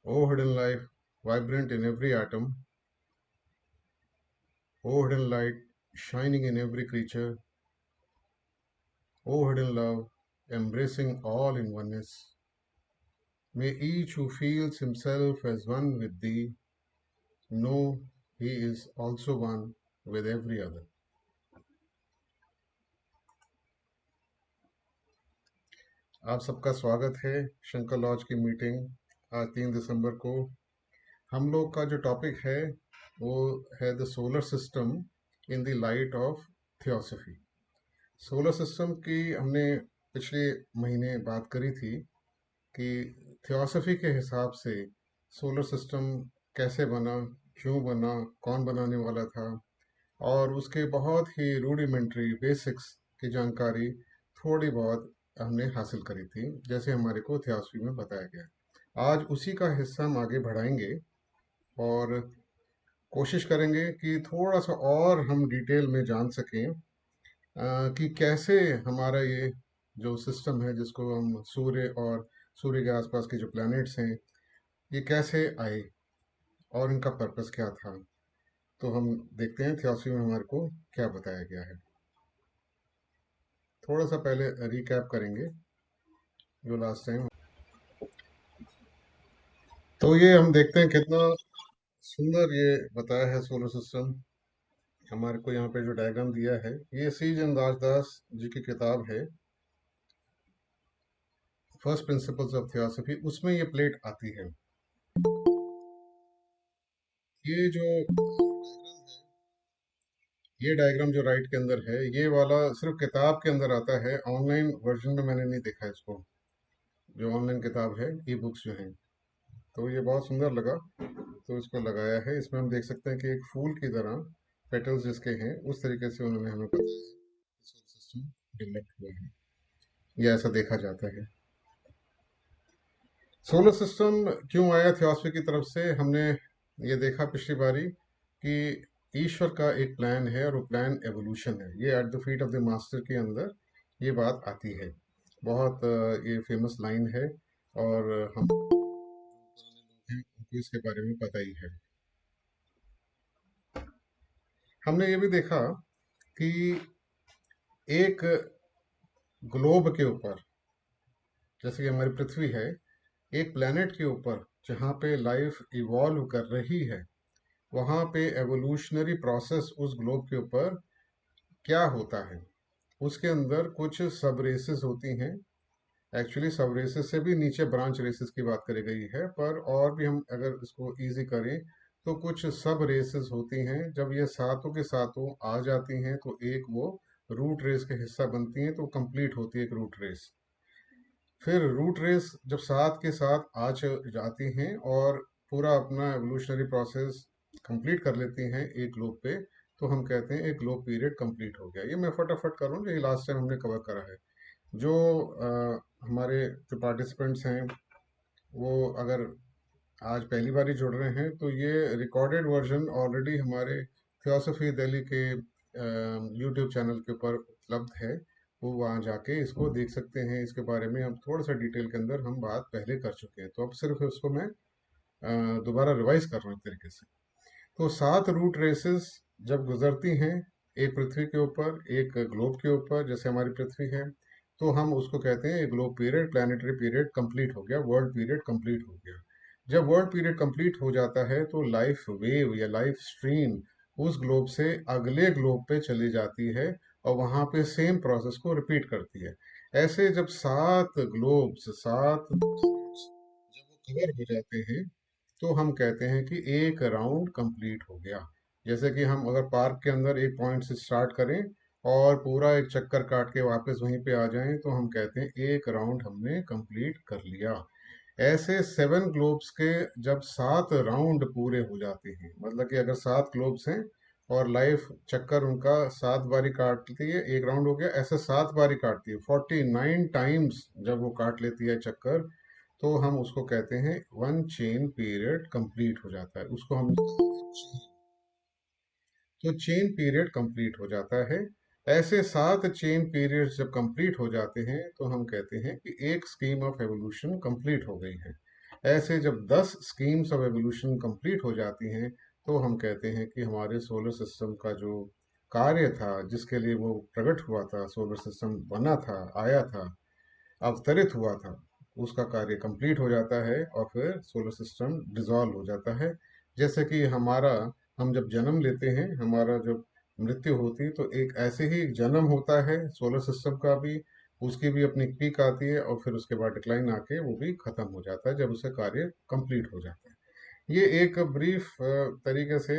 O hidden life, vibrant in every atom, O hidden light, shining in every creature, O hidden love, embracing all in oneness, may each who feels himself as one with thee know he is also one with every other. आप सबका स्वागत है Shankar laws की meeting आज 3 दिसंबर को। हम लोग का जो टॉपिक है वो है the solar system in the light of theosophy. Solar system की हमने पिछले महीने बात करी थी कि थियोसफी के हिसाब से सोलर सिस्टम कैसे बना, क्यों बना, कौन बनाने वाला था, और उसके बहुत ही रूडिमेंट्री बेसिक्स की जानकारी थोड़ी बहुत हमने हासिल करी थी, जैसे हमारे को थियोसफी में बताया गया। आज उसी का हिस्सा हम आगे बढ़ाएंगे और कोशिश करेंगे कि थोड़ा सा और हम डिटेल में जान सकें कि कैसे हमारा ये जो सिस्टम है जिसको हम सूर्य और सूर्य के आसपास के जो प्लैनेट्स हैं ये कैसे आए और इनका पर्पस क्या था। तो हम देखते हैं थियोसफी में हमारे को क्या बताया गया है। थोड़ा सा पहले रिकैप करेंगे जो लास्ट टाइम। तो ये हम देखते हैं कितना सुंदर ये बताया है सोलर सिस्टम। हमारे को यहाँ पे जो डायग्राम दिया है ये सी जनदास दास जी की किताब है फर्स्ट प्रिंसिपल्स ऑफ थियोसफी, उसमें ये प्लेट आती है। ये जो ये डायग्राम जो राइट के अंदर है ये वाला सिर्फ किताब के अंदर आता है, ऑनलाइन वर्जन में मैंने नहीं देखा इसको। जो ऑनलाइन किताब है ई बुक्स जो हैं, तो ये बहुत सुंदर लगा तो इसको लगाया है। इसमें हम देख सकते हैं कि एक फूल की तरह पेटल्स जिसके हैं उस तरीके से उन्होंने हमें बताया सोलर सिस्टम डेवलप हुआ है, ये ऐसा देखा जाता है। सोलर सिस्टम क्यों आया थियोसफी की तरफ से, हमने ये देखा पिछली बारी कि ईश्वर का एक प्लान है और वो प्लान एवोल्यूशन है। ये at the feet of the master के अंदर ये बात आती है। बहुत ये फेमस लाइन है और हम पुराने लोग हैं उनको इसके बारे में पता ही है। हमने ये भी देखा कि एक ग्लोब के ऊपर, जैसे कि हमारी पृथ्वी है, एक प्लेनेट के ऊपर जहाँ पे लाइफ इवॉल्व कर रही है, वहाँ पे एवोल्यूशनरी प्रोसेस उस ग्लोब के ऊपर क्या होता है। उसके अंदर कुछ सब रेसेस होती हैं। एक्चुअली सब रेसेस से भी नीचे ब्रांच रेसेस की बात करी गई है, पर और भी हम अगर इसको इजी करें तो कुछ सब रेसेस होती हैं। जब ये सातों के सातों आ जाती हैं तो एक वो रूट रेस के हिस्सा बनती हैं, तो कंप्लीट होती है एक रूट रेस। फिर रूट रेस जब साथ के साथ जाती हैं और पूरा अपना एवोल्यूशनरी प्रोसेस कंप्लीट कर लेती हैं एक ग्लोब पे, तो हम कहते हैं एक ग्लोब पीरियड कंप्लीट हो गया। ये मैं फटाफट करूँ, ये लास्ट टाइम हमने कवर करा है। जो हमारे जो पार्टिसिपेंट्स हैं वो अगर आज पहली बार ही जुड़ रहे हैं तो ये रिकॉर्डेड वर्जन ऑलरेडी हमारे थियोसफी दिल्ली के यूट्यूब चैनल के ऊपर उपलब्ध है। वो वहाँ जाके इसको देख सकते हैं। इसके बारे में हम थोड़ा सा डिटेल के अंदर हम बात पहले कर चुके हैं, तो अब सिर्फ उसको मैं दोबारा रिवाइज कर रहा हूँ एक तरीके से। तो 7 रूट रेसेस जब गुजरती हैं एक पृथ्वी के ऊपर, एक ग्लोब के ऊपर, जैसे हमारी पृथ्वी है, तो हम उसको कहते हैं globe period, planetary period complete हो गया, वर्ल्ड पीरियड कंप्लीट हो गया। जब वर्ल्ड पीरियड कंप्लीट हो जाता है तो लाइफ वेव या लाइफ स्ट्रीम उस ग्लोब से अगले ग्लोब पे चली जाती है और वहां पे सेम प्रोसेस को रिपीट करती है। ऐसे जब 7 ग्लोब्स, 7 जब वो कवर हो जाते हैं तो हम कहते हैं कि एक राउंड कंप्लीट हो गया। जैसे कि हम अगर पार्क के अंदर एक पॉइंट से स्टार्ट करें और पूरा एक चक्कर काट के वापस वहीं पे आ जाएं तो हम कहते हैं एक राउंड हमने कंप्लीट कर लिया। ऐसे 7 ग्लोब्स के जब 7 राउंड पूरे हो जाते हैं, मतलब कि अगर 7 ग्लोब्स हैं और लाइफ चक्कर उनका 7 बारी काटती है, एक राउंड हो गया, ऐसे 7 बारी काटती है, 49 टाइम्स जब वो काट लेती है चक्कर, तो हम उसको कहते हैं वन चेन पीरियड कंप्लीट हो जाता है। उसको हम तो चेन पीरियड कंप्लीट हो जाता है। ऐसे 7 चेन पीरियड्स जब कंप्लीट हो जाते हैं तो हम कहते हैं कि एक स्कीम ऑफ एवोल्यूशन कंप्लीट हो गई है। ऐसे जब 10 स्कीम्स ऑफ एवोल्यूशन कंप्लीट हो जाती हैं तो हम कहते हैं कि हमारे सोलर सिस्टम का जो कार्य था, जिसके लिए वो प्रकट हुआ था, सोलर सिस्टम बना था, आया था, अवतरित हुआ था, उसका कार्य कंप्लीट हो जाता है और फिर सोलर सिस्टम डिसॉल्व हो जाता है। जैसे कि हम जब जन्म लेते हैं, हमारा जब मृत्यु होती है, तो एक ऐसे ही एक जन्म होता है सोलर सिस्टम का भी, उसकी भी अपनी पीक आती है और फिर उसके बाद डिक्लाइन आके वो भी खत्म हो जाता है जब उसका कार्य कंप्लीट हो जाता है। ये एक ब्रीफ तरीके से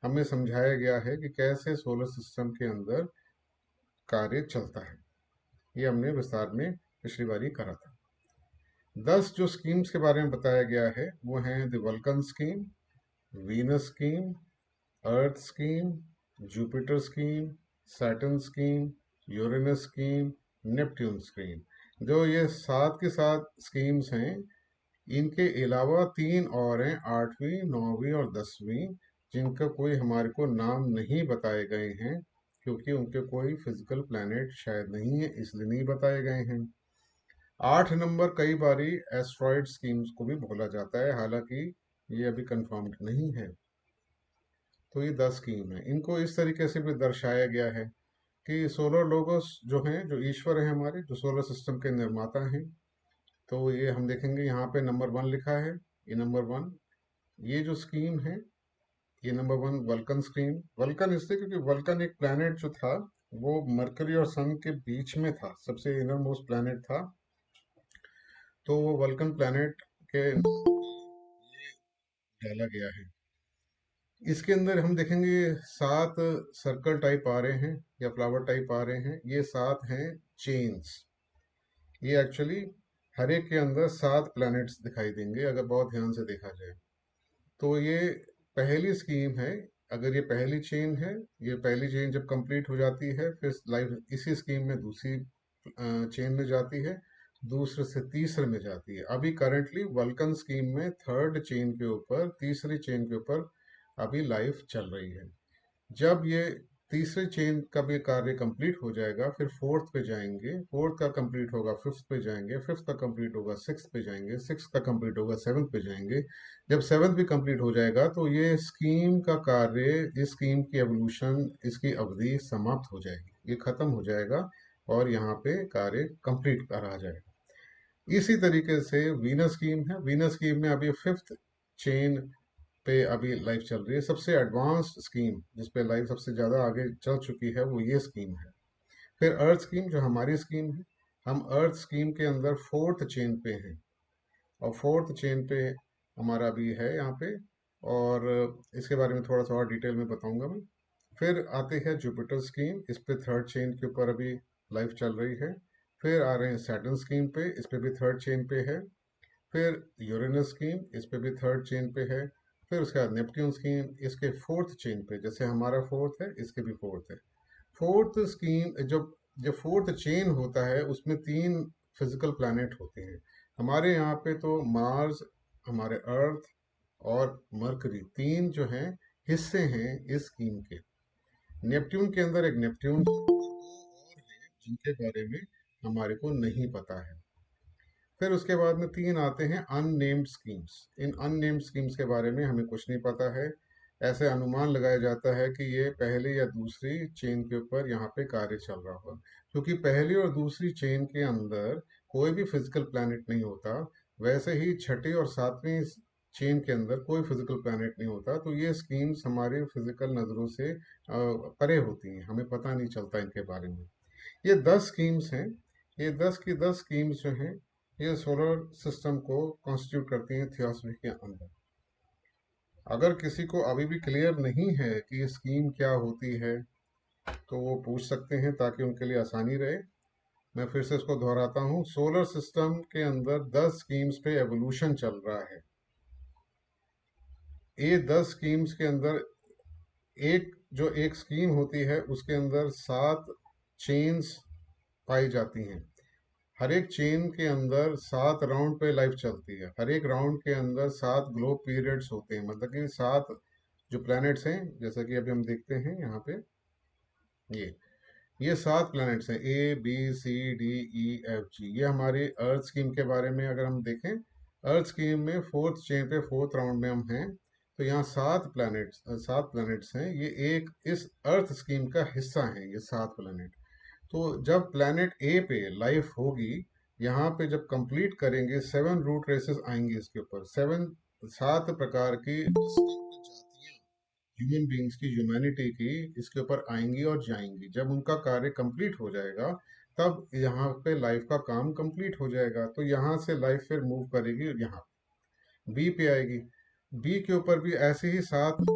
हमें समझाया गया है कि कैसे सोलर सिस्टम के अंदर कार्य चलता है। ये हमने विस्तार में पिछली बारी करा था। 10 जो स्कीम्स के बारे में बताया गया है वो हैं the vulcan scheme, Venus scheme, earth scheme, Jupiter scheme, Saturn scheme, Uranus scheme, Neptune scheme. जो ये 7 की 7 स्कीम्स हैं, इनके अलावा 3 और हैं, 8वीं, 9वीं और 10वीं, जिनका कोई हमारे को नाम नहीं बताए गए हैं, क्योंकि उनके कोई फिजिकल प्लैनेट शायद नहीं है, इसलिए नहीं बताए गए हैं। 8 नंबर कई बारी एस्ट्रॉइड स्कीम्स को भी बोला जाता है, हालांकि ये अभी कंफर्म्ड नहीं है। तो ये 10 स्कीम है। इनको इस तरीके से भी दर्शाया गया है कि सोलर लोगोस जो हैं, जो ईश्वर हैं हमारे, जो सोलर सिस्टम के निर्माता हैं, तो ये हम देखेंगे यहाँ पे नंबर 1 लिखा है। ये नंबर 1, ये जो स्कीम है, ये नंबर 1 वल्कन स्कीम। वल्कन इसलिए क्योंकि वल्कन एक प्लैनेट जो था, वो मरकरी और सन के बीच में था, सबसे इनर मोस्ट प्लैनेट था। तो वो वल्कन प्लैनेट के डाला गया है। इसके अंदर हम देखेंगे 7 सर्कल टाइप आ रहे हैं या फ्लावर टाइप आ रहे हैं। ये 7 हैं चेन्स। ये एक्चुअली हर एक के अंदर 7 प्लैनेट्स दिखाई देंगे अगर बहुत ध्यान से देखा जाए। तो ये पहली स्कीम है। अगर ये पहली चेन है, ये पहली चेन जब कंप्लीट हो जाती है, फिर लाइफ इसी स्कीम में दूसरी चेन में जाती है, दूसरे से तीसरे में जाती है। अभी करंटली वल्कन स्कीम में थर्ड चेन के ऊपर, तीसरी चेन के ऊपर अभी लाइफ चल रही है। जब ये तीसरे चेन का भी कार्य कंप्लीट हो जाएगा, फिर फोर्थ पे जाएंगे, फोर्थ का कंप्लीट होगा, फिफ्थ पे जाएंगे, फिफ्थ का कंप्लीट होगा, सिक्स पे जाएंगे, सिक्स का कंप्लीट होगा, सेवन्थ पे जाएंगे। जब सेवन्थ भी कंप्लीट हो जाएगा तो ये स्कीम का कार्य, इस स्कीम की एवोल्यूशन, इसकी अवधि समाप्त हो जाएगी, ये खत्म हो जाएगा और यहाँ पे कार्य कंप्लीट करा जाएगा। इसी तरीके से वीनस स्कीम है। वीनस स्कीम में अभी फिफ्थ चेन पे अभी लाइफ चल रही है। सबसे एडवांस्ड स्कीम जिस पे लाइफ सबसे ज़्यादा आगे चल चुकी है वो ये स्कीम है। फिर अर्थ स्कीम जो हमारी स्कीम है, हम अर्थ स्कीम के अंदर फोर्थ चेन पे हैं और फोर्थ चेन पे हमारा भी है यहाँ पे, और इसके बारे में थोड़ा सा और डिटेल में बताऊंगा मैं। फिर आती है जुपिटर स्कीम, इस पे थर्ड चेन के ऊपर अभी लाइफ चल रही है। फिर आ रहे हैं सैटर्न स्कीम पे, इस पे भी थर्ड चेन पे है। फिर यूरेनस स्कीम, इस पे भी थर्ड चेन पे है। फिर उसके बाद नेपट्यून स्कीम, इसके फोर्थ चेन पे, जैसे हमारा फोर्थ है, इसके भी फोर्थ है। फोर्थ स्कीम जब जब फोर्थ चेन होता है उसमें 3 फिजिकल प्लैनेट होते हैं। हमारे यहाँ पे तो मार्स, हमारे अर्थ और मरकरी, 3 जो हैं हिस्से हैं इस स्कीम के। नेपट्यून के अंदर एक नेपट्यून और है जिनके बारे में हमारे को नहीं पता है। फिर उसके बाद में 3 आते हैं अननेम्ड स्कीम्स। इन अननेम्ड स्कीम्स के बारे में हमें कुछ नहीं पता है। ऐसे अनुमान लगाया जाता है कि ये पहली या दूसरी चेन के ऊपर यहाँ पे कार्य चल रहा होगा, क्योंकि पहली और दूसरी चेन के अंदर कोई भी फिजिकल प्लैनेट नहीं होता। वैसे ही छठी और सातवीं चेन के अंदर कोई फिजिकल प्लैनेट नहीं होता। तो ये स्कीम्स हमारी फिजिकल नज़रों से परे होती हैं, हमें पता नहीं चलता इनके बारे में। ये 10 स्कीम्स हैं। ये 10 की 10 स्कीम्स जो हैं, ये सोलर सिस्टम को कॉन्स्टिट्यूट करती हैं थियोसफी के अंदर। अगर किसी को अभी भी क्लियर नहीं है कि ये स्कीम क्या होती है, तो वो पूछ सकते हैं ताकि उनके लिए आसानी रहे। मैं फिर से इसको दोहराता हूँ। सोलर सिस्टम के अंदर 10 स्कीम्स पे एवोल्यूशन चल रहा है। ये 10 स्कीम्स के अंदर एक स्कीम होती है, उसके अंदर 7 चेन्स पाई जाती हैं। हर एक चेन के अंदर 7 राउंड पे लाइफ चलती है। हर एक राउंड के अंदर 7 ग्लो पीरियड्स होते हैं, मतलब कि 7 जो प्लैनेट्स हैं, जैसा कि अभी हम देखते हैं यहाँ पे, ये ये 7 प्लैनेट्स हैं, A B C D E F G। ये हमारी अर्थ स्कीम के बारे में अगर हम देखें, अर्थ स्कीम में फोर्थ चेन पे फोर्थ राउंड में हम हैं। तो यहाँ 7 प्लैनेट्स हैं, ये एक इस अर्थ स्कीम का हिस्सा हैं, ये 7 प्लैनेट। तो जब प्लैनेट ए पे लाइफ होगी, यहाँ पे जब कंप्लीट करेंगे, 7 रूट रेसेस आएंगी इसके ऊपर, 7 प्रकार की जातियां ह्यूमन बींग्स की, ह्यूमैनिटी की इसके ऊपर आएंगी और जाएंगी। जब उनका कार्य कंप्लीट हो जाएगा, तब यहाँ पे लाइफ का काम कंप्लीट हो जाएगा। तो यहाँ से लाइफ फिर मूव करेगी, यहाँ बी पे आएगी। बी के ऊपर भी ऐसे ही 7 आएंगी,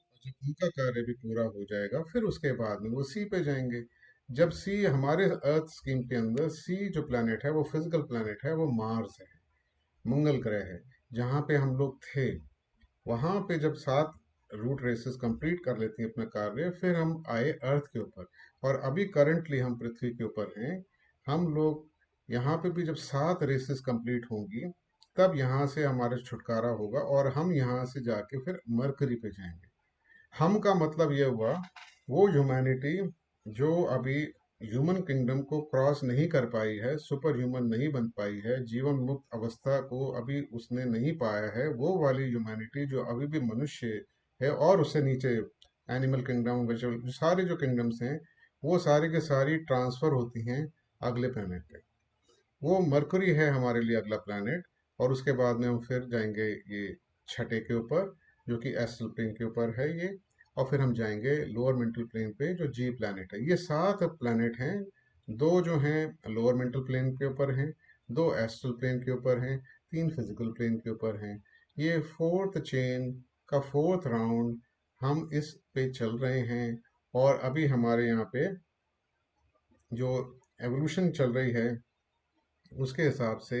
और जब उनका कार्य भी पूरा हो जाएगा, फिर उसके बाद में वो सी पे जाएंगे। जब सी, हमारे अर्थ स्कीम के अंदर सी जो प्लैनेट है वो फिजिकल प्लैनेट है, वो मार्स है, मंगल ग्रह है, जहाँ पे हम लोग थे। वहां पे जब 7 रूट रेसेस कंप्लीट कर लेती हैं अपना कार्य, फिर हम आए अर्थ के ऊपर। और अभी करंटली हम पृथ्वी के ऊपर हैं। हम लोग यहाँ पे भी जब 7 रेसेस कंप्लीट होंगी, तब यहाँ से हमारा छुटकारा होगा, और हम यहाँ से जाके फिर मरकरी पे जाएंगे। हम का मतलब ये हुआ, वो ह्यूमैनिटी जो अभी ह्यूमन किंगडम को क्रॉस नहीं कर पाई है, सुपर ह्यूमन नहीं बन पाई है, जीवन मुक्त अवस्था को अभी उसने नहीं पाया है, वो वाली ह्यूमैनिटी जो अभी भी मनुष्य है और उससे नीचे एनिमल किंगडम, वेजिटेबल, सारे जो किंगडम्स हैं, वो सारी के सारी ट्रांसफर होती हैं अगले प्लेनेट पे। वो मरकुरी है हमारे लिए अगला प्लैनेट। और उसके बाद में हम फिर जाएंगे ये छठे के ऊपर, जो कि एस्ट्रल प्लेन के ऊपर है ये। और फिर हम जाएंगे लोअर मेंटल प्लेन पे, जो जी प्लैनेट है। ये 7 प्लैनेट हैं, दो जो हैं लोअर मेंटल प्लेन के ऊपर हैं, दो एस्ट्रल प्लेन के ऊपर हैं, 3 फिजिकल प्लेन के ऊपर हैं। ये फोर्थ चेन का फोर्थ राउंड हम इस पे चल रहे हैं। और अभी हमारे यहाँ पे जो एवोल्यूशन चल रही है, उसके हिसाब से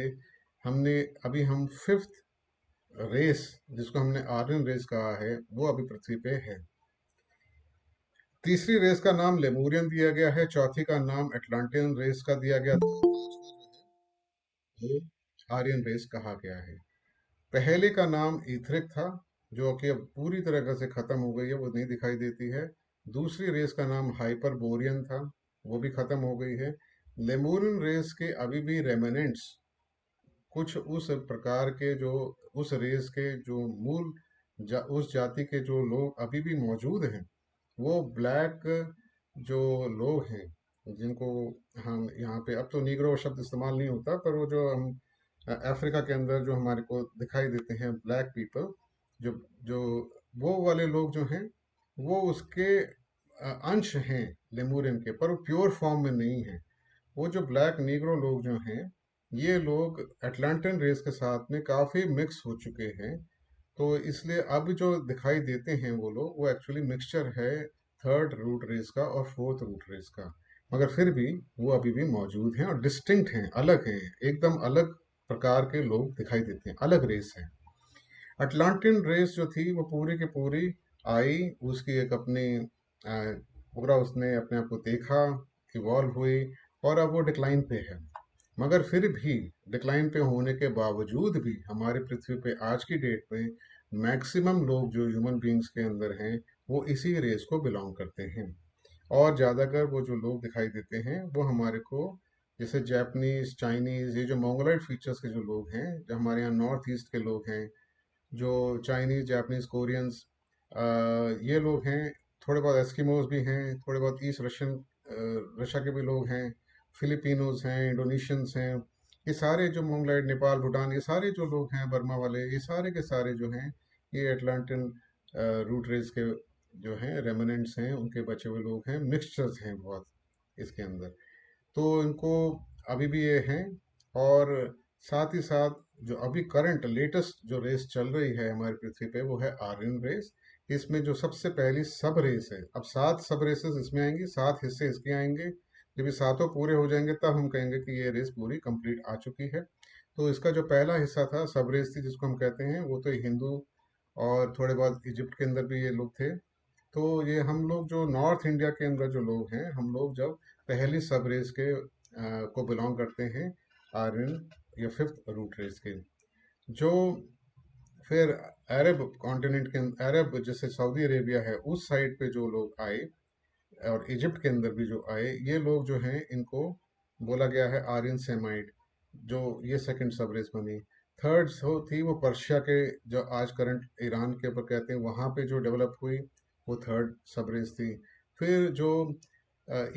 हमने अभी हम फिफ्थ रेस, जिसको हमने आर्यन रेस कहा है, वो अभी पृथ्वी पे है। तीसरी रेस का नाम लेमूरियन दिया गया है, चौथी का नाम अटलांटियन रेस का दिया गया था, वो आर्यन रेस कहा गया है। पहले का नाम ईथरिक था, जो कि अब पूरी तरह से खत्म हो गई है, वो नहीं दिखाई देती है। दूसरी रेस का नाम हाइपरबोरियन था, वो भी खत्म हो गई है। लेमूरियन रेस के अभी भी रेमिनेंट्स, कुछ उस प्रकार के जो, उस रेस के जो उस जाति के जो लोग अभी भी मौजूद हैं, वो ब्लैक जो लोग हैं, जिनको हम यहाँ पे, अब तो नीग्रो शब्द इस्तेमाल नहीं होता, पर वो जो हम अफ्रीका के अंदर जो हमारे को दिखाई देते हैं ब्लैक पीपल, जो जो वो वाले लोग जो हैं, वो उसके अंश हैं लेमूरियन के, पर वो प्योर फॉर्म में नहीं है। वो जो ब्लैक नीग्रो लोग जो हैं, ये लोग अटलांटियन रेस के साथ में काफ़ी मिक्स हो चुके हैं। तो इसलिए अब जो दिखाई देते हैं वो लोग, वो एक्चुअली मिक्सचर है थर्ड रूट रेस का और फोर्थ रूट रेस का। मगर फिर भी वो अभी भी मौजूद हैं और डिस्टिंक्ट हैं, अलग हैं, एकदम अलग प्रकार के लोग दिखाई देते हैं, अलग रेस है। अटलांटियन रेस जो थी वो पूरी की पूरी आई, उसकी एक अपनी पूरा उसने अपने आप को देखा, इवॉल्व हुई, और अब वो डिक्लाइन पे है। मगर फिर भी डिक्लाइन पे होने के बावजूद भी हमारे पृथ्वी पे आज की डेट में मैक्सिमम लोग जो ह्यूमन बींग्स के अंदर हैं, वो इसी रेस को बिलोंग करते हैं। और ज़्यादातर वो जो लोग दिखाई देते हैं, वो हमारे को, जैसे जापानीज, चाइनीज, ये जो मोंगोलाइड फीचर्स के जो लोग हैं, जो हमारे यहाँ नॉर्थ ईस्ट के लोग हैं, जो चाइनीज, जापानीज, कोरियंस, ये लोग हैं। थोड़े बहुत एस्किमोज भी हैं, थोड़े बहुत ईस्ट रशिया के भी लोग हैं, फिलिपिनोज हैं, इंडोनेशियंस हैं। ये सारे जो मोंगलाइड, नेपाल, भूटान, ये सारे जो लोग हैं, बर्मा वाले, ये सारे के सारे जो हैं, ये अटलांटिन रूट रेस के जो हैं रेमनेंट्स हैं, उनके बचे हुए लोग हैं, मिक्सचर्स हैं बहुत इसके अंदर। तो इनको अभी भी ये हैं। और साथ ही साथ जो अभी करंट लेटेस्ट जो रेस चल रही है हमारी पृथ्वी पे, वो है आर्यन रेस। इसमें जो सबसे पहली सब रेस है, अब 7 सब रेसेस इसमें आएंगी, 7 हिस्से इसके आएंगे। जब ये सातों पूरे हो जाएंगे, तब हम कहेंगे कि ये रेस पूरी कंप्लीट आ चुकी है। तो इसका जो पहला हिस्सा था, सब रेस थी जिसको हम कहते हैं, वो तो हिंदू और थोड़े बहुत इजिप्ट के अंदर भी ये लोग थे। तो ये हम लोग जो नॉर्थ इंडिया के अंदर जो लोग हैं, हम लोग जब पहली सब रेस के को बिलोंग करते हैं, आर्यन या फिफ्थ रूट रेस के। जो फिर अरब कॉन्टिनेंट के, अरब जैसे सऊदी अरेबिया है, उस साइड पे जो लोग आए, और इजिप्ट के अंदर भी जो आए, ये लोग जो हैं, इनको बोला गया है आर्यन सेमाइट, जो ये सेकंड सब रेस बनी। थर्ड हो थी वो पर्शिया के, जो आज करंट ईरान के ऊपर कहते हैं, वहाँ पे जो डेवलप हुई, वो थर्ड सब रेस थी। फिर जो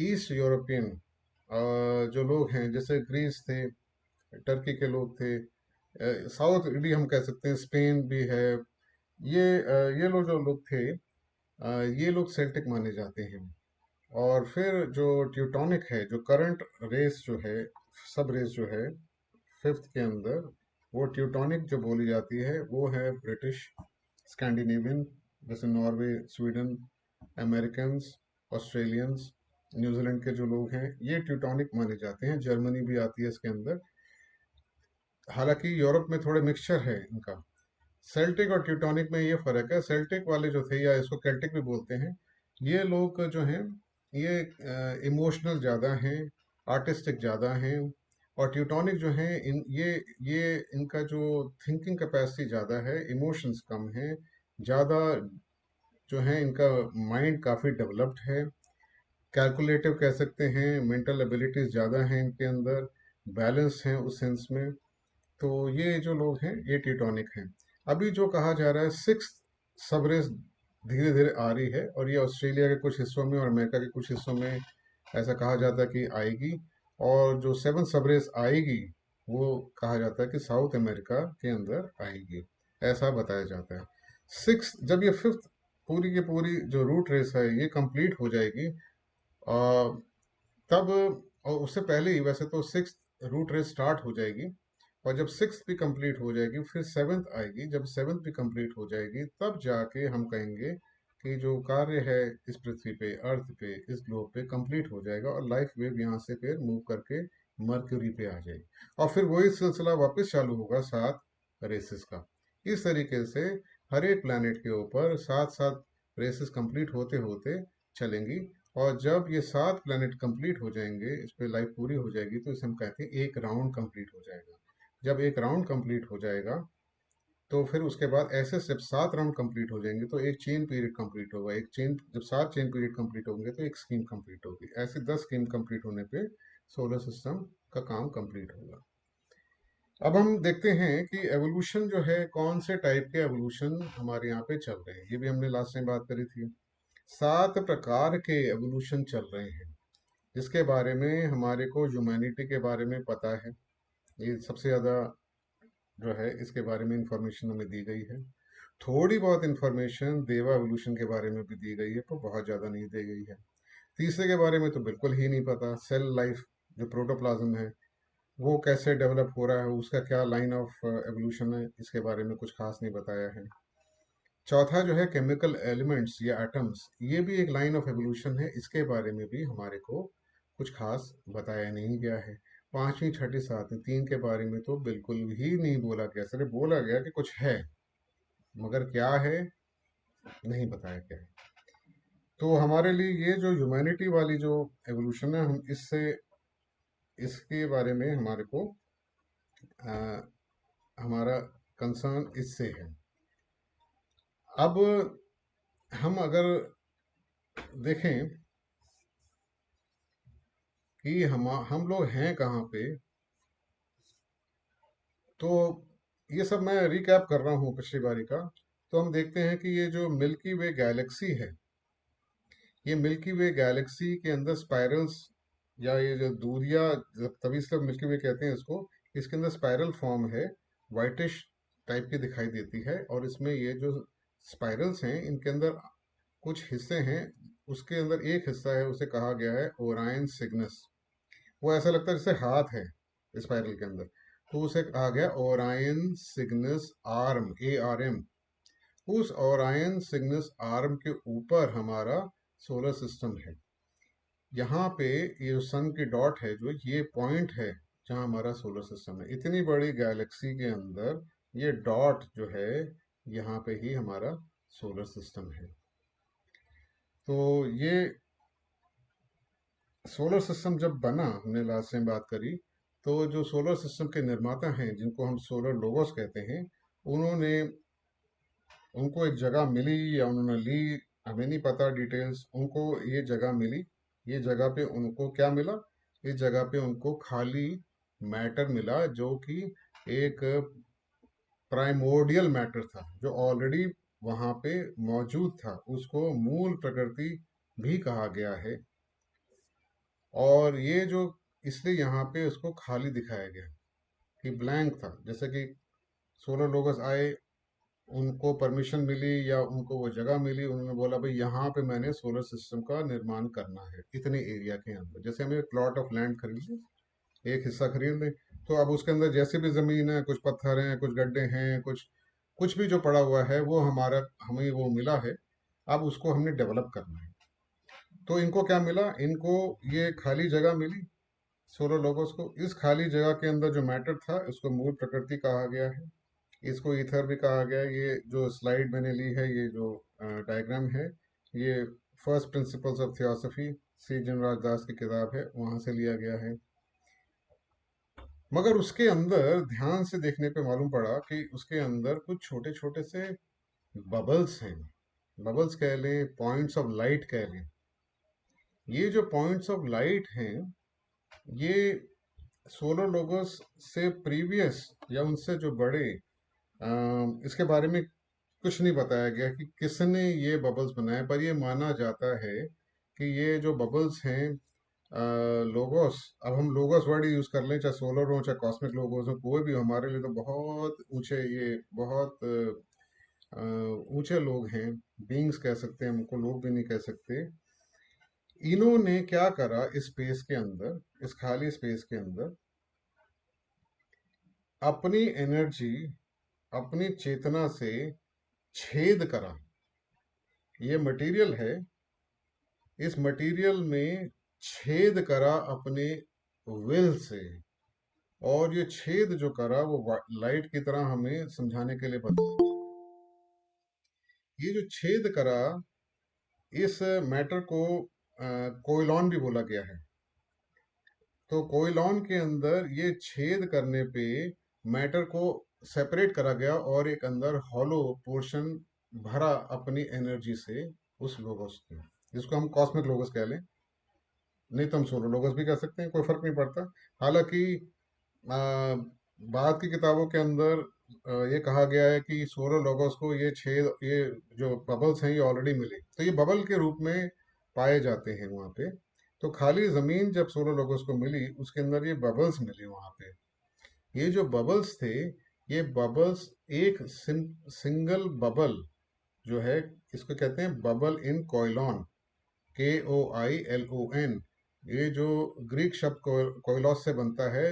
ईस्ट यूरोपियन जो लोग हैं, जैसे ग्रीस थे, टर्की के लोग थे, साउथ भी हम कह सकते हैं, स्पेन भी है, ये लोग जो लोग थे, ये लोग सेल्टिक माने जाते हैं। और फिर जो ट्यूटोनिक है, जो करंट रेस जो है, सब रेस जो है फिफ्थ के अंदर, वो ट्यूटोनिक जो बोली जाती है, वो है ब्रिटिश, स्कैंडिनेवियन, जैसे Norway, Sweden, American, Australians, New Zealand के जो लोग हैं, ये ट्यूटोनिक माने जाते हैं। जर्मनी भी आती है इसके अंदर। हालांकि यूरोप में थोड़े मिक्सचर है इनका। सेल्टिक और ट्यूटोनिक में ये फर्क है। सेल्टिक वाले जो थे, या इसको केल्टिक भी बोलते हैं, ये लोग जो हैं, ये इमोशनल ज़्यादा हैं, आर्टिस्टिक ज़्यादा हैं। और ट्यूटोनिक जो हैं, ये इनका जो थिंकिंग कैपेसिटी ज़्यादा है, इमोशंस कम हैं, ज़्यादा जो है इनका माइंड काफ़ी डेवलप्ड है, कैलकुलेटिव कह सकते हैं, मेंटल एबिलिटीज ज़्यादा हैं इनके अंदर, बैलेंस हैं उस सेंस में। तो ये जो लोग हैं, ये टीटॉनिक हैं। अभी जो कहा जा रहा है सिक्स सबरेस धीरे धीरे आ रही है, और ये ऑस्ट्रेलिया के कुछ हिस्सों में और अमेरिका के कुछ हिस्सों में ऐसा कहा जाता है कि आएगी। और जो सेवन सबरेस आएगी, वो कहा जाता है कि साउथ अमेरिका के अंदर आएगी, ऐसा बताया जाता है। सिक्स, जब ये फिफ्थ पूरी की पूरी जो रूट रेस है ये कंप्लीट हो जाएगी, तब, और उससे पहले ही वैसे तो सिक्स रूट रेस स्टार्ट हो जाएगी, और जब सिक्स भी कंप्लीट हो जाएगी, फिर सेवन्थ आएगी। जब सेवन्थ भी कंप्लीट हो जाएगी, तब जाके हम कहेंगे कि जो कार्य है इस पृथ्वी पे, अर्थ पे, इस ग्लोब पे कंप्लीट हो जाएगा, और लाइफ वेव यहाँ से फिर मूव करके मर्क्यूरी पे आ जाएगी, और फिर वही सिलसिला वापस चालू होगा सात रेसेस का। इस तरीके से हर एक प्लैनेट के ऊपर सात सात रेसेस कंप्लीट होते होते चलेंगी। और जब ये सात प्लैनेट कंप्लीट हो जाएंगे, इस पे लाइफ पूरी हो जाएगी, तो इसे हम कहते हैं एक राउंड कंप्लीट हो जाएगा। जब एक राउंड कंप्लीट हो जाएगा, तो फिर उसके बाद ऐसे जब सात राउंड कंप्लीट हो जाएंगे, तो एक चेन पीरियड कंप्लीट होगा। एक चेन, जब सात चेन पीरियड कंप्लीट होंगे, तो एक स्कीम कंप्लीट होगी। ऐसे 10 स्कीम कंप्लीट होने पे सोलर सिस्टम का काम कंप्लीट होगा। अब हम देखते हैं कि एवोल्यूशन जो है, कौन से टाइप के एवोल्यूशन हमारे यहाँ पे चल रहे हैं। ये भी हमने लास्ट टाइम बात करी थी। 7 प्रकार के एवोल्यूशन चल रहे हैं, जिसके बारे में हमारे को ह्यूमैनिटी के बारे में पता है। ये सबसे ज़्यादा जो है इसके बारे में इंफॉर्मेशन हमें दी गई है। थोड़ी बहुत इंफॉर्मेशन देवा एवोल्यूशन के बारे में भी दी गई है, पर बहुत ज़्यादा नहीं दी गई है। तीसरे के बारे में तो बिल्कुल ही नहीं पता। सेल लाइफ, जो प्रोटोप्लाज्म है, वो कैसे डेवलप हो रहा है, उसका क्या लाइन ऑफ एवोल्यूशन है, इसके बारे में कुछ खास नहीं बताया है। चौथा जो है केमिकल एलिमेंट्स या एटम्स, ये भी एक लाइन ऑफ एवोल्यूशन है, इसके बारे में भी हमारे को कुछ खास बताया नहीं गया है। पांचवी, छठी, सातवीं, तीन के बारे में तो बिल्कुल ही नहीं बोला गया। सिर्फ बोला गया कि कुछ है, मगर क्या है नहीं बताया गया है। तो हमारे लिए ये जो ह्यूमैनिटी वाली जो एवोल्यूशन है, हम इससे, इसके बारे में हमारे को हमारा कंसर्न इससे है। अब हम अगर देखें कि हम लोग हैं कहाँ पे, तो ये सब मैं रिकैप कर रहा हूँ पिछली बारी का। तो हम देखते हैं कि ये जो मिल्की वे गैलेक्सी है, ये मिल्की वे गैलेक्सी के अंदर स्पाइरल्स, या ये जो दूरिया, तभी इसलिए मिल्की वे कहते हैं इसको, इसके अंदर स्पाइरल फॉर्म है, वाइटिश टाइप की दिखाई देती है। और इसमें ये जो स्पाइरल्स हैं, इनके अंदर कुछ हिस्से हैं, उसके अंदर एक हिस्सा है, उसे कहा गया है ओरायन सिग्नस। वो ऐसा लगता है जैसे हाथ है स्पाइरल के अंदर, तो उसे कहा गया ओरायन सिग्नस आर्म, ARM। उस ओरायन सिग्नस आर्म के ऊपर हमारा सोलर सिस्टम है। यहाँ पे ये सन की डॉट है, जो ये पॉइंट है जहाँ हमारा सोलर सिस्टम है। इतनी बड़ी गैलेक्सी के अंदर ये डॉट जो है, यहाँ पे ही हमारा सोलर सिस्टम है। तो ये सोलर सिस्टम जब बना, हमने लास्ट टाइम बात करी, तो जो सोलर सिस्टम के निर्माता हैं, जिनको हम सोलर लोगोस कहते हैं, उन्होंने, उनको एक जगह मिली या उन्होंने ली, हमें नहीं पता डिटेल्स। उनको ये जगह मिली, ये जगह पे उनको क्या मिला, इस जगह पे उनको खाली मैटर मिला, जो कि एक प्राइमोर्डियल मैटर था, जो ऑलरेडी वहां पे मौजूद था, उसको मूल प्रकृति भी कहा गया है। और ये जो इसलिए यहाँ पे उसको खाली दिखाया गया कि ब्लैंक था, जैसे कि 16 लोग आए, उनको परमिशन मिली या उनको वो जगह मिली, उन्होंने बोला भाई यहाँ पे मैंने सोलर सिस्टम का निर्माण करना है इतने एरिया के अंदर। जैसे हमें प्लॉट ऑफ लैंड खरीद लें, एक हिस्सा खरीद लें, तो अब उसके अंदर जैसे भी जमीन है, कुछ पत्थर हैं, कुछ गड्ढे हैं, कुछ कुछ भी जो पड़ा हुआ है वो हमारा, हमें वो मिला है। अब उसको हमने डेवलप करना है। तो इनको क्या मिला, इनको ये खाली जगह मिली, 16 लोगों को। इस खाली जगह के अंदर जो मैटर था उसको मूल प्रकृति कहा गया है, इसको ईथर भी कहा गया है। ये जो स्लाइड मैंने ली है, ये जो डायग्राम है, ये फर्स्ट प्रिंसिपल्स ऑफ थियोसफी सी जनराज दास की किताब है, वहां से लिया गया है। मगर उसके अंदर ध्यान से देखने पे मालूम पड़ा कि उसके अंदर कुछ छोटे छोटे से बबल्स हैं। बबल्स कह लें, पॉइंट्स ऑफ लाइट कह लें। ये जो पॉइंट्स ऑफ लाइट हैं, ये सोलर लोगोस से प्रीवियस या उनसे जो बड़े, इसके बारे में कुछ नहीं बताया गया कि किसने ये बबल्स बनाए, पर ये माना जाता है कि ये जो बबल्स हैं, लोगोस, अब हम लोगोस वर्ड यूज कर लें, चाहे सोलर हो चाहे कॉस्मिक लोगोस हो, कोई भी, हमारे लिए तो बहुत ऊंचे, ये बहुत ऊंचे लोग हैं, बींग्स कह सकते हैं, उनको लोग भी नहीं कह सकते। इन्होंने क्या करा, इस स्पेस के अंदर, इस खाली स्पेस के अंदर अपनी एनर्जी, अपनी चेतना से छेद करा। ये मटेरियल है, इस मटेरियल में छेद करा अपने विल से। और ये छेद जो करा वो लाइट की तरह हमें समझाने के लिए बताया। ये जो छेद करा, इस मैटर को कोइलॉन भी बोला गया है। तो कोइलॉन के अंदर ये छेद करने पे मैटर को सेपरेट करा गया और एक अंदर हॉलो पोर्शन भरा अपनी एनर्जी से, उस लोगोस ने, जिसको हम कॉस्मिक लोगोस कह लें, नहीं तो हम सोलर लोगोस भी कह सकते हैं, कोई फर्क नहीं पड़ता। हालांकि आ, बाद की किताबों के अंदर ये कहा गया है कि सोलर लोगोस को ये छेद, ये जो बबल्स हैं, ये ऑलरेडी मिले, तो ये बबल के रूप में पाए जाते हैं वहाँ पे। तो खाली जमीन जब सोलर लोगोस को मिली, उसके अंदर ये बबल्स मिले वहाँ पे। ये जो बबल्स थे, ये बबल्स एक सिंगल बबल जो है, इसको कहते हैं बबल इन कोइलॉन, KOILON। ये जो ग्रीक शब्द कोइलॉस से बनता है,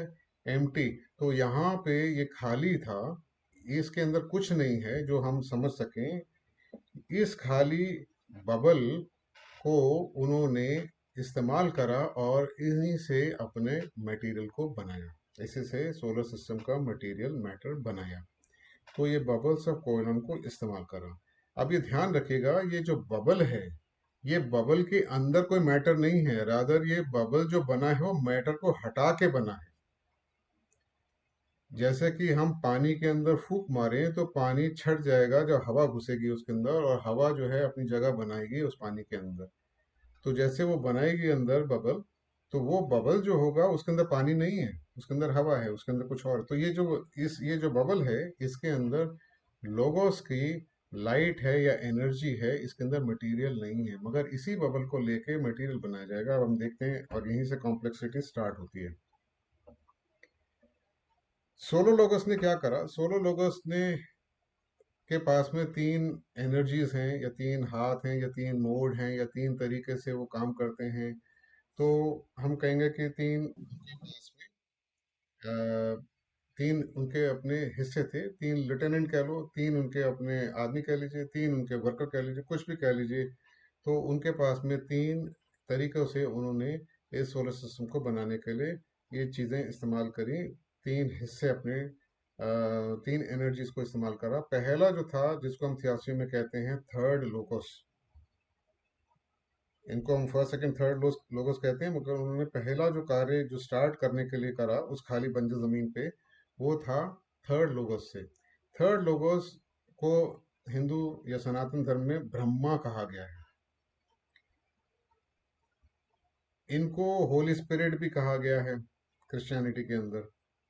एम्प्टी। तो यहाँ पे ये खाली था, इसके अंदर कुछ नहीं है जो हम समझ सकें। इस खाली बबल को उन्होंने इस्तेमाल करा और इन्हीं से अपने मटेरियल को बनाया, इसी से सोलर सिस्टम का मटेरियल मैटर बनाया। तो ये बबल्स ऑफ कोइलॉन को इस्तेमाल करा। अब ये ध्यान रखिएगा, ये जो बबल है, ये बबल के अंदर कोई मैटर नहीं है, रादर ये बबल जो बना है वो मैटर को हटा के बना है। जैसे कि हम पानी के अंदर फूंक मारें तो पानी छट जाएगा जब हवा घुसेगी उसके अंदर, और हवा जो है अपनी जगह बनाएगी उस पानी के अंदर। तो जैसे वो बनाएगी अंदर बबल, तो वो बबल जो होगा उसके अंदर पानी नहीं है, उसके अंदर हवा है, उसके अंदर कुछ और। तो ये जो बबल है, इसके अंदर लोगोस की लाइट है या एनर्जी है, इसके अंदर मटेरियल नहीं है, मगर इसी बबल को लेके मटेरियल बनाया जाएगा। अब हम देखते हैं, और यहीं से कॉम्प्लेक्सिटी स्टार्ट होती है। सोलो लोगस ने क्या करा, सोलो लोगस ने के पास में तीन एनर्जीज हैं, या तीन हाथ हैं, या तीन मोड हैं, या तीन तरीके से वो काम करते हैं। तो हम कहेंगे कि तीन उनके पास में, तीन उनके अपने हिस्से थे, तीन लेफ्टिनेंट कह लो, तीन उनके अपने आदमी कह लीजिए, तीन उनके वर्कर कह लीजिए, कुछ भी कह लीजिए। तो उनके पास में तीन तरीकों से उन्होंने इस सोलर सिस्टम को बनाने के लिए ये चीज़ें इस्तेमाल करी। तीन हिस्से अपने, तीन एनर्जीज को इस्तेमाल करा। पहला जो था, जिसको हम थियोसफी में कहते हैं थर्ड लोगोस, इनको हम फर्स्ट सेकंड थर्ड लोगोस कहते हैं, मगर उन्होंने पहला जो कार्य जो स्टार्ट करने के लिए करा उस खाली बंजर जमीन पे, वो था थर्ड लोगोस से। थर्ड लोगोस को हिंदू या सनातन धर्म में ब्रह्मा कहा गया है। इनको होली स्पिरिट भी कहा गया है, क्रिश्चियनिटी के अंदर।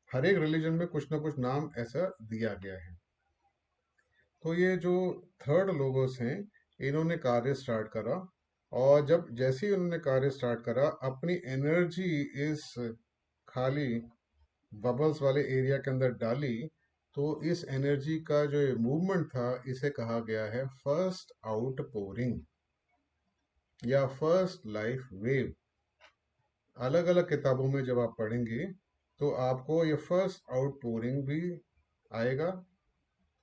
हर एक रिलीजन में कुछ ना कुछ नाम ऐसा दिया गया है। तो ये जो थर्ड लोगोस हैं, इन्होंने कार्य स्टार्ट करा, और जब जैसे ही उन्होंने कार्य स्टार्ट करा, अपनी एनर्जी इस खाली बबल्स वाले एरिया के अंदर डाली, तो इस एनर्जी का जो मूवमेंट था, इसे कहा गया है फर्स्ट आउट पोरिंग या फर्स्ट लाइफ वेव। अलग अलग किताबों में जब आप पढ़ेंगे तो आपको ये फर्स्ट आउट पोरिंग भी आएगा,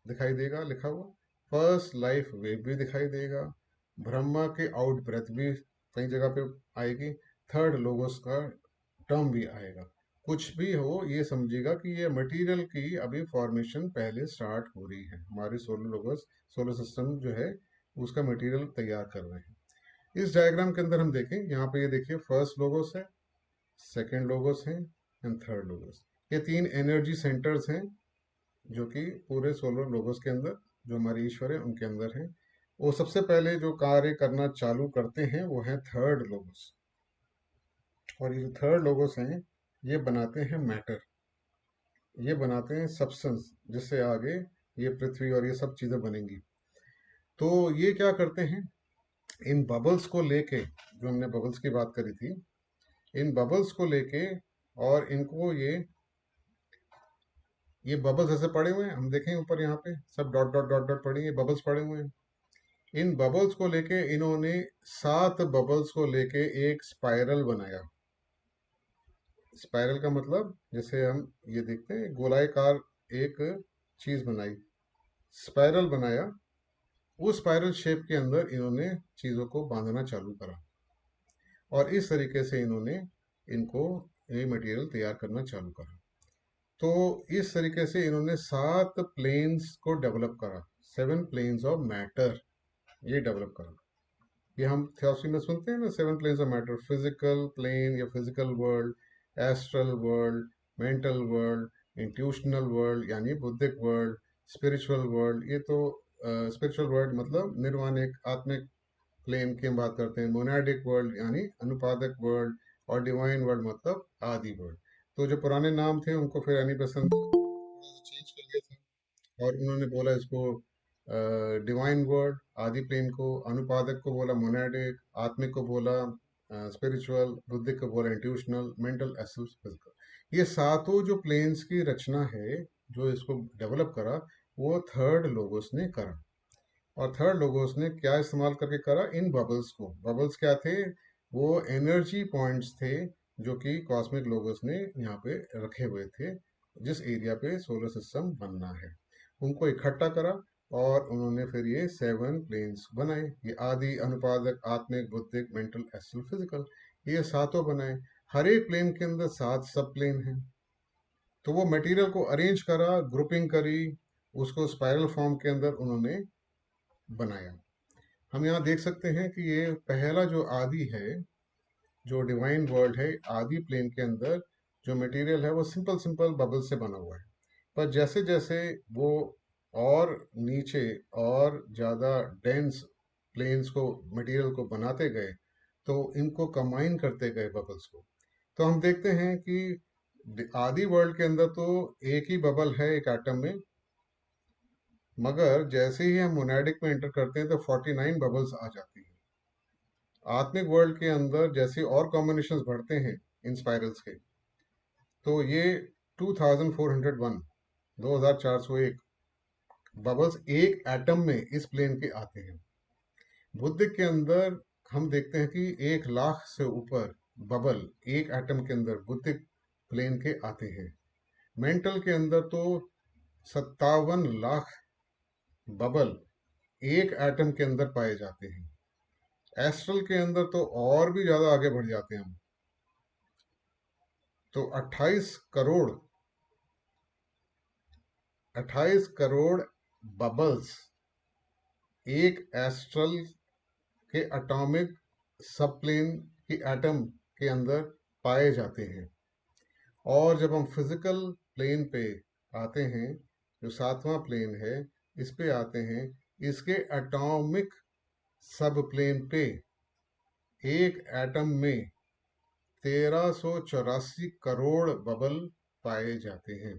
दिखाई देगा लिखा हुआ, फर्स्ट लाइफ वेव भी दिखाई देगा, ब्रह्मा के आउट ब्रेथ भी कई जगह पे आएगी, थर्ड लोगोस का टर्म भी आएगा। कुछ भी हो, ये समझिएगा कि ये मटेरियल की अभी फॉर्मेशन पहले स्टार्ट हो रही है। हमारे सोलर लोगस, सोलर सिस्टम जो है, उसका मटेरियल तैयार कर रहे हैं। इस डायग्राम के अंदर हम देखें, यहाँ पे ये देखिए फर्स्ट लोगोस है, सेकेंड लोगोस है एंड थर्ड लोगोस। ये तीन एनर्जी सेंटर्स हैं जो कि पूरे सोलर लोगोस के अंदर, जो हमारे ईश्वर है उनके अंदर हैं। वो सबसे पहले जो कार्य करना चालू करते हैं वो है थर्ड लोगोस। और ये जो थर्ड लोगोस हैं, ये बनाते हैं मैटर, ये बनाते हैं सब्सटेंस, जिससे आगे ये पृथ्वी और ये सब चीजें बनेंगी। तो ये क्या करते हैं, इन बबल्स को लेके, जो हमने बबल्स की बात करी थी, इन बबल्स को लेके, और इनको ये बबल्स ऐसे पड़े हुए हैं, हम देखें ऊपर यहाँ पे सब डॉट डॉट डॉट डॉट पड़े हैं, ये बबल्स पड़े हुए हैं। इन बबल्स को लेके इन्होंने 7 बबल्स को लेके एक स्पाइरल बनाया। स्पाइरल का मतलब, जैसे हम ये देखते हैं गोलाकार एक चीज बनाई, स्पाइरल बनाया। उस स्पाइरल शेप के अंदर इन्होंने चीजों को बांधना चालू करा, और इस तरीके से इन्होंने इनको ये मटेरियल तैयार करना चालू करा। तो इस तरीके से इन्होंने 7 प्लेन्स को डेवलप करा, 7 प्लेन्स ऑफ मैटर ये डेवलप करा। ये हम थियोसॉफी में सुनते हैं ना, 7 planes of matter, physical plane या physical world, astral world, mental world, intuitional world यानी बुद्धिक वर्ल्ड, स्पिरिचुअल वर्ल्ड। ये तो स्पिरिचुअल वर्ल्ड मतलब निर्वाणिक आत्मिक प्लेन की हम बात करते हैं, मोनाडिक वर्ल्ड यानी अनुपादक वर्ल्ड, और डिवाइन वर्ल्ड मतलब आदि वर्ल्ड। तो जो पुराने नाम थे उनको फिर एनी बेसेंट चेंज कर दिया था, और उन्होंने बोला इसको डिवाइन वर्ल्ड, आदि प्लेन को, अनुपादक को बोला मोनाडिक, आत्मिक को बोला स्पिरिचुअल, बुद्धिक को बोला इंट्यूशनल, मेंटल, एस्ट्रल, फिजिकल। ये सातों जो प्लेन्स की रचना है, जो इसको डेवलप करा, वो थर्ड लोगोस ने करा। और थर्ड लोगोस ने क्या इस्तेमाल करके करा, इन बबल्स को। बबल्स क्या थे, वो एनर्जी पॉइंट्स थे जो कि कॉस्मिक लोगोस ने यहाँ पे रखे हुए थे, जिस एरिया पे सोलर सिस्टम बनना है। उनको इकट्ठा करा, और उन्होंने फिर ये 7 प्लेन्स बनाए, ये आदि, अनुपादक, आत्मिक, बुद्धिक, मेंटल, एस्ट्रल, फिजिकल, ये सातों बनाए। हर एक प्लेन के अंदर 7 सब प्लेन हैं। तो वो मटेरियल को अरेंज करा, ग्रुपिंग करी, उसको स्पाइरल फॉर्म के अंदर उन्होंने बनाया। हम यहाँ देख सकते हैं कि ये पहला जो आदि है, जो डिवाइन वर्ल्ड है, आदि प्लेन के अंदर जो मटेरियल है वो सिंपल सिंपल बबल से बना हुआ है। पर जैसे जैसे वो और नीचे और ज़्यादा डेंस प्लेन्स को, मटेरियल को बनाते गए, तो इनको कंबाइन करते गए बबल्स को। तो हम देखते हैं कि आदि वर्ल्ड के अंदर तो एक ही बबल है एक एटम में, मगर जैसे ही हम मोनाडिक में एंटर करते हैं तो 49 बबल्स आ जाती हैं। आत्मिक वर्ल्ड के अंदर जैसे और कॉम्बिनेशंस बढ़ते हैं इन स्पाइरल्स के, तो ये 2401 2401 बबल्स एक एटम में इस प्लेन के आते हैं। बुद्धिक के अंदर हम देखते हैं कि 1 लाख से ऊपर बबल एक एटम के अंदर बुद्धिक प्लेन के आते हैं। मेंटल के अंदर तो 57 लाख बबल एक एटम के अंदर पाए जाते हैं। एस्ट्रल के अंदर तो और भी ज्यादा आगे बढ़ जाते हैं हम, तो 28 करोड़ बबल्स एक एस्ट्रल के एटॉमिक सबप्लेन की एटम के अंदर पाए जाते हैं। और जब हम फिजिकल प्लेन पे आते हैं, जो 7वां प्लेन है, इस पे आते हैं, इसके एटॉमिक सब प्लेन पे एक एटम में 1384 करोड़ बबल पाए जाते हैं।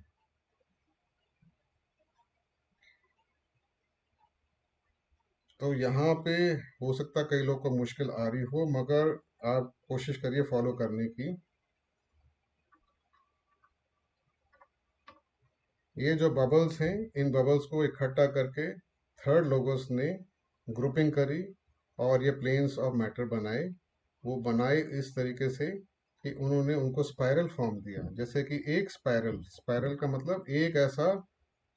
तो यहाँ पे हो सकता कई लोग को मुश्किल आ रही हो, मगर आप कोशिश करिए फॉलो करने की। ये जो बबल्स हैं, इन बबल्स को इकट्ठा करके थर्ड लोगोस ने ग्रुपिंग करी और ये प्लेन्स ऑफ मैटर बनाए। वो बनाए इस तरीके से कि उन्होंने उनको स्पाइरल फॉर्म दिया। जैसे कि एक स्पाइरल, स्पाइरल का मतलब एक ऐसा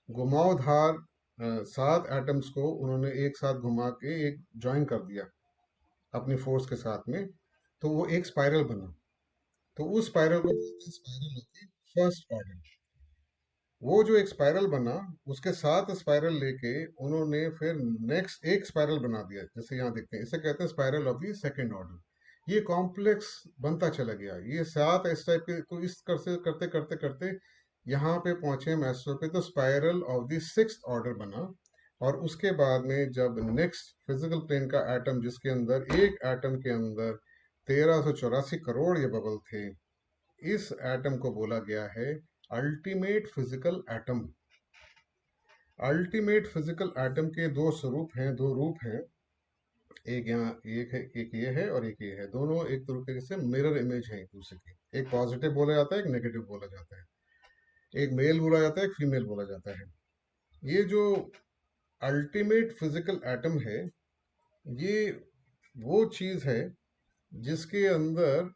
घुमावदार 7 एटम्स को उन्होंने एक साथ घुमा के एक ज्वाइन कर दिया अपनी फोर्स के साथ में, तो वो एक स्पाइरल बना। तो उस स्पाइरल को बोलते हैं spiral of the first order. वो जो एक स्पाइरल बना, उसके साथ स्पाइरल लेके उन्होंने फिर नेक्स्ट एक स्पाइरल बना दिया, जैसे यहाँ देखते हैं, इसे कहते हैं spiral of the second order. ये कॉम्प्लेक्स बनता चला गया, ये 7 इस टाइप के, तो इस करते करते करते करते यहाँ पे पहुंचे मैस्टर पे, तो spiral of the sixth order बना। और उसके बाद में जब नेक्स्ट फिजिकल प्लेन का एटम, जिसके अंदर एक एटम के अंदर 1384 करोड़ ये बबल थे, इस एटम को बोला गया है ultimate physical atom. Ultimate physical atom के दो स्वरूप हैं, दो रूप हैं। एक यहाँ एक है, एक ये है और एक ये है। दोनों एक तरीके से मिरर इमेज है एक दूसरे की। एक पॉजिटिव बोला जाता है, एक नेगेटिव बोला जाता है। एक मेल बोला जाता है, एक फीमेल बोला जाता है। ये जो अल्टीमेट फिजिकल एटम है, ये वो चीज है जिसके अंदर,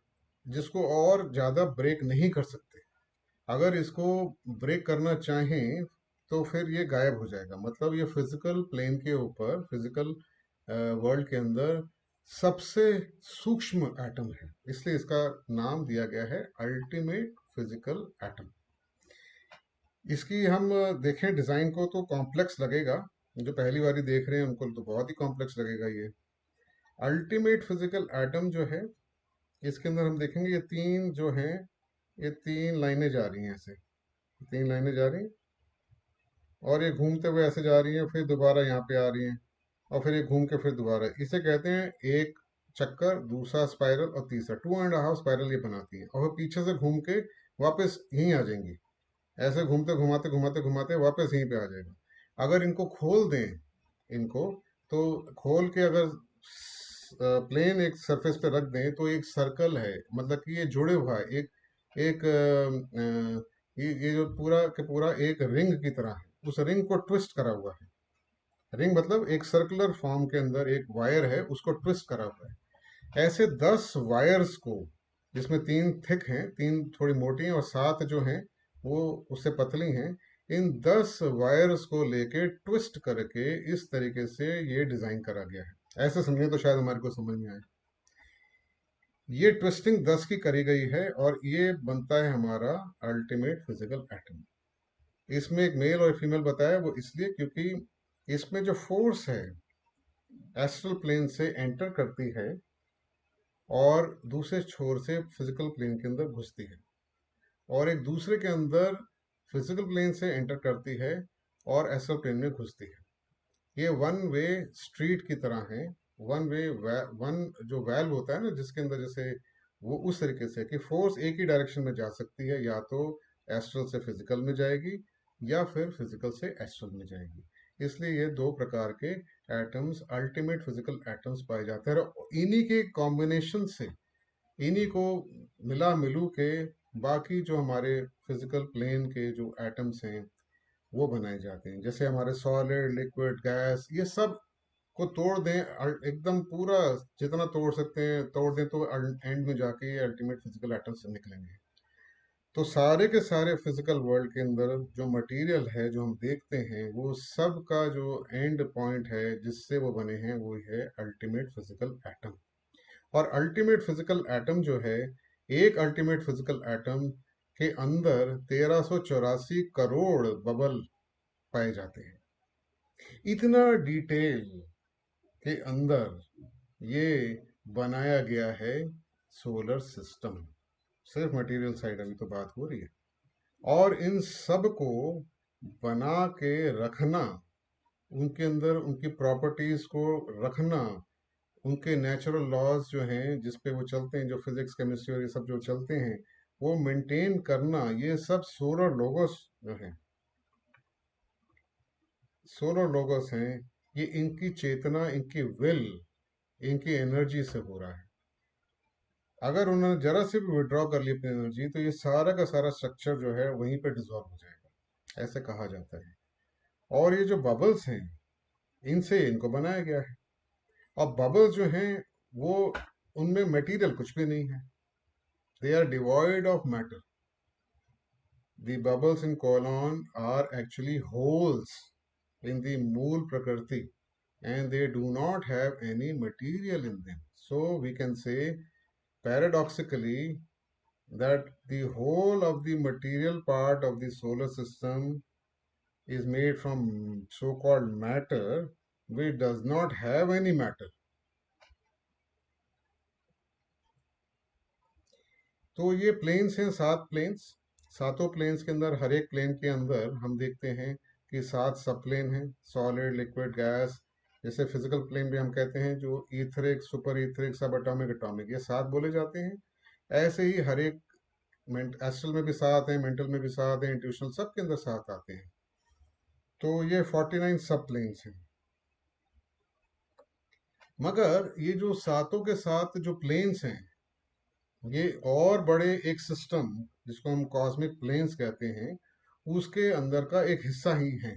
जिसको और ज्यादा ब्रेक नहीं कर सकते। अगर इसको ब्रेक करना चाहें तो फिर ये गायब हो जाएगा। मतलब ये फिजिकल प्लेन के ऊपर, फिजिकल वर्ल्ड के अंदर सबसे सूक्ष्म एटम है, इसलिए इसका नाम दिया गया है अल्टीमेट फिजिकल एटम। इसकी हम देखें डिजाइन को तो कॉम्प्लेक्स लगेगा, जो पहली बारी देख रहे हैं उनको तो बहुत ही कॉम्प्लेक्स लगेगा। ये अल्टीमेट फिजिकल एटम जो है, इसके अंदर हम देखेंगे ये तीन जो हैं, ये तीन लाइनें जा रही हैं ऐसे, तीन लाइनें जा रही हैं और ये घूमते हुए ऐसे जा रही हैं, फिर दोबारा यहाँ पे आ रही हैं और फिर ये घूम के फिर दोबारा। इसे कहते हैं एक चक्कर, दूसरा स्पाइरल और तीसरा 2.5 स्पाइरल ये बनाती हैं, और फिर पीछे से घूम के वापस यहीं आ जाएंगी। ऐसे घूमते घुमाते घुमाते घुमाते वापस यहीं पे आ जाएगा। अगर इनको खोल दें, इनको तो खोल के अगर प्लेन एक सरफेस पे रख दें तो एक सर्कल है, मतलब कि ये जुड़े हुआ है, एक एक ये जो पूरा के पूरा एक रिंग की तरह है। उस रिंग को ट्विस्ट करा हुआ है। रिंग मतलब एक सर्कुलर फॉर्म के अंदर एक वायर है, उसको ट्विस्ट करा हुआ है। ऐसे 10 वायर्स को, जिसमें 3 थिक हैं, 3 थोड़ी मोटी हैं और 7 जो हैं वो उससे पतली हैं, इन 10 वायर्स को लेके ट्विस्ट करके इस तरीके से ये डिजाइन करा गया है। ऐसे समझें तो शायद हमारे को समझ में आए। ये ट्विस्टिंग 10 की करी गई है और ये बनता है हमारा अल्टीमेट फिजिकल एटम। इसमें एक मेल और फीमेल बताया, वो इसलिए क्योंकि इसमें जो फोर्स है एस्ट्रल प्लेन से एंटर करती है और दूसरे छोर से फिजिकल प्लेन के अंदर घुसती है, और एक दूसरे के अंदर फिजिकल प्लेन से एंटर करती है और एस्ट्रल प्लेन में घुसती है। ये वन वे स्ट्रीट की तरह है। वन वे, वन जो वैल्व होता है ना जिसके अंदर, जैसे वो उस तरीके से कि फोर्स एक ही डायरेक्शन में जा सकती है, या तो एस्ट्रल से फिजिकल में जाएगी या फिर फिजिकल से एस्ट्रल में जाएगी। इसलिए ये दो प्रकार के एटम्स अल्टीमेट फिजिकल एटम्स पाए जाते हैं, और इन्हीं के कॉम्बिनेशन से, इन्हीं को मिला मिलू के बाकी जो हमारे फिजिकल प्लेन के जो एटम्स हैं वो बनाए जाते हैं। जैसे हमारे सॉलिड, लिक्विड, गैस, ये सब को तोड़ दें, एकदम पूरा जितना तोड़ सकते हैं तोड़ दें, तो एंड में जाके ये अल्टीमेट फिजिकल एटम्स निकलेंगे। तो सारे के सारे फिजिकल वर्ल्ड के अंदर जो मटेरियल है जो हम देखते हैं, वो सब का जो एंड पॉइंट है जिससे वो बने हैं, वो है अल्टीमेट फिजिकल एटम। और अल्टीमेट फिजिकल एटम जो है, एक अल्टीमेट फिजिकल एटम के अंदर 1384 करोड़ बबल पाए जाते हैं। इतना डिटेल के अंदर ये बनाया गया है सोलर सिस्टम। सिर्फ मटेरियल साइड अभी तो बात हो रही है, और इन सब को बना के रखना, उनके अंदर उनकी प्रॉपर्टीज को रखना, उनके नेचुरल लॉज जो हैं जिस पे वो चलते हैं, जो फिजिक्स, केमिस्ट्री और ये सब जो चलते हैं, वो मेंटेन करना, ये सब सोलर लोगोस जो हैं, सोलर लोगोस हैं, ये इनकी चेतना, इनकी विल, इनकी एनर्जी से हो रहा है। अगर उन्होंने जरा से भी विड्रॉ कर ली अपनी एनर्जी तो ये सारा का सारा स्ट्रक्चर जो है वहीं पे डिसॉल्व हो जाएगा, ऐसे कहा जाता है। और ये जो बबल्स हैं, इनसे इनको बनाया गया है। और बबल्स जो हैं वो, उनमें मटेरियल कुछ भी नहीं है, they are devoid of matter. The bubbles in colon are actually holes in the mool prakriti, and they do not have any material in them. So we can say paradoxically that the whole of the material part of the solar system is made from so-called matter, which does not have any matter. तो ये planes हैं, 7 planes. सातों planes के अंदर, हर एक plane के अंदर हम देखते हैं कि 7 सब प्लेन हैं, सॉलिड, लिक्विड, गैस। जैसे फिजिकल प्लेन भी हम कहते हैं, जो ईथरिक, सुपर ईथरिक, सब एटॉमिक, एटॉमिक, ये 7 बोले जाते हैं। ऐसे ही हर एक एस्ट्रल में भी 7 हैं, मेंटल में भी 7 हैं, इंट्यूशनल, सब के अंदर 7 आते हैं। तो ये 49 सब प्लेन्स हैं। मगर ये जो सातों के साथ जो प्लेन्स हैं, ये और बड़े एक सिस्टम जिसको हम कॉस्मिक प्लेन्स कहते हैं, उसके अंदर का एक हिस्सा ही है।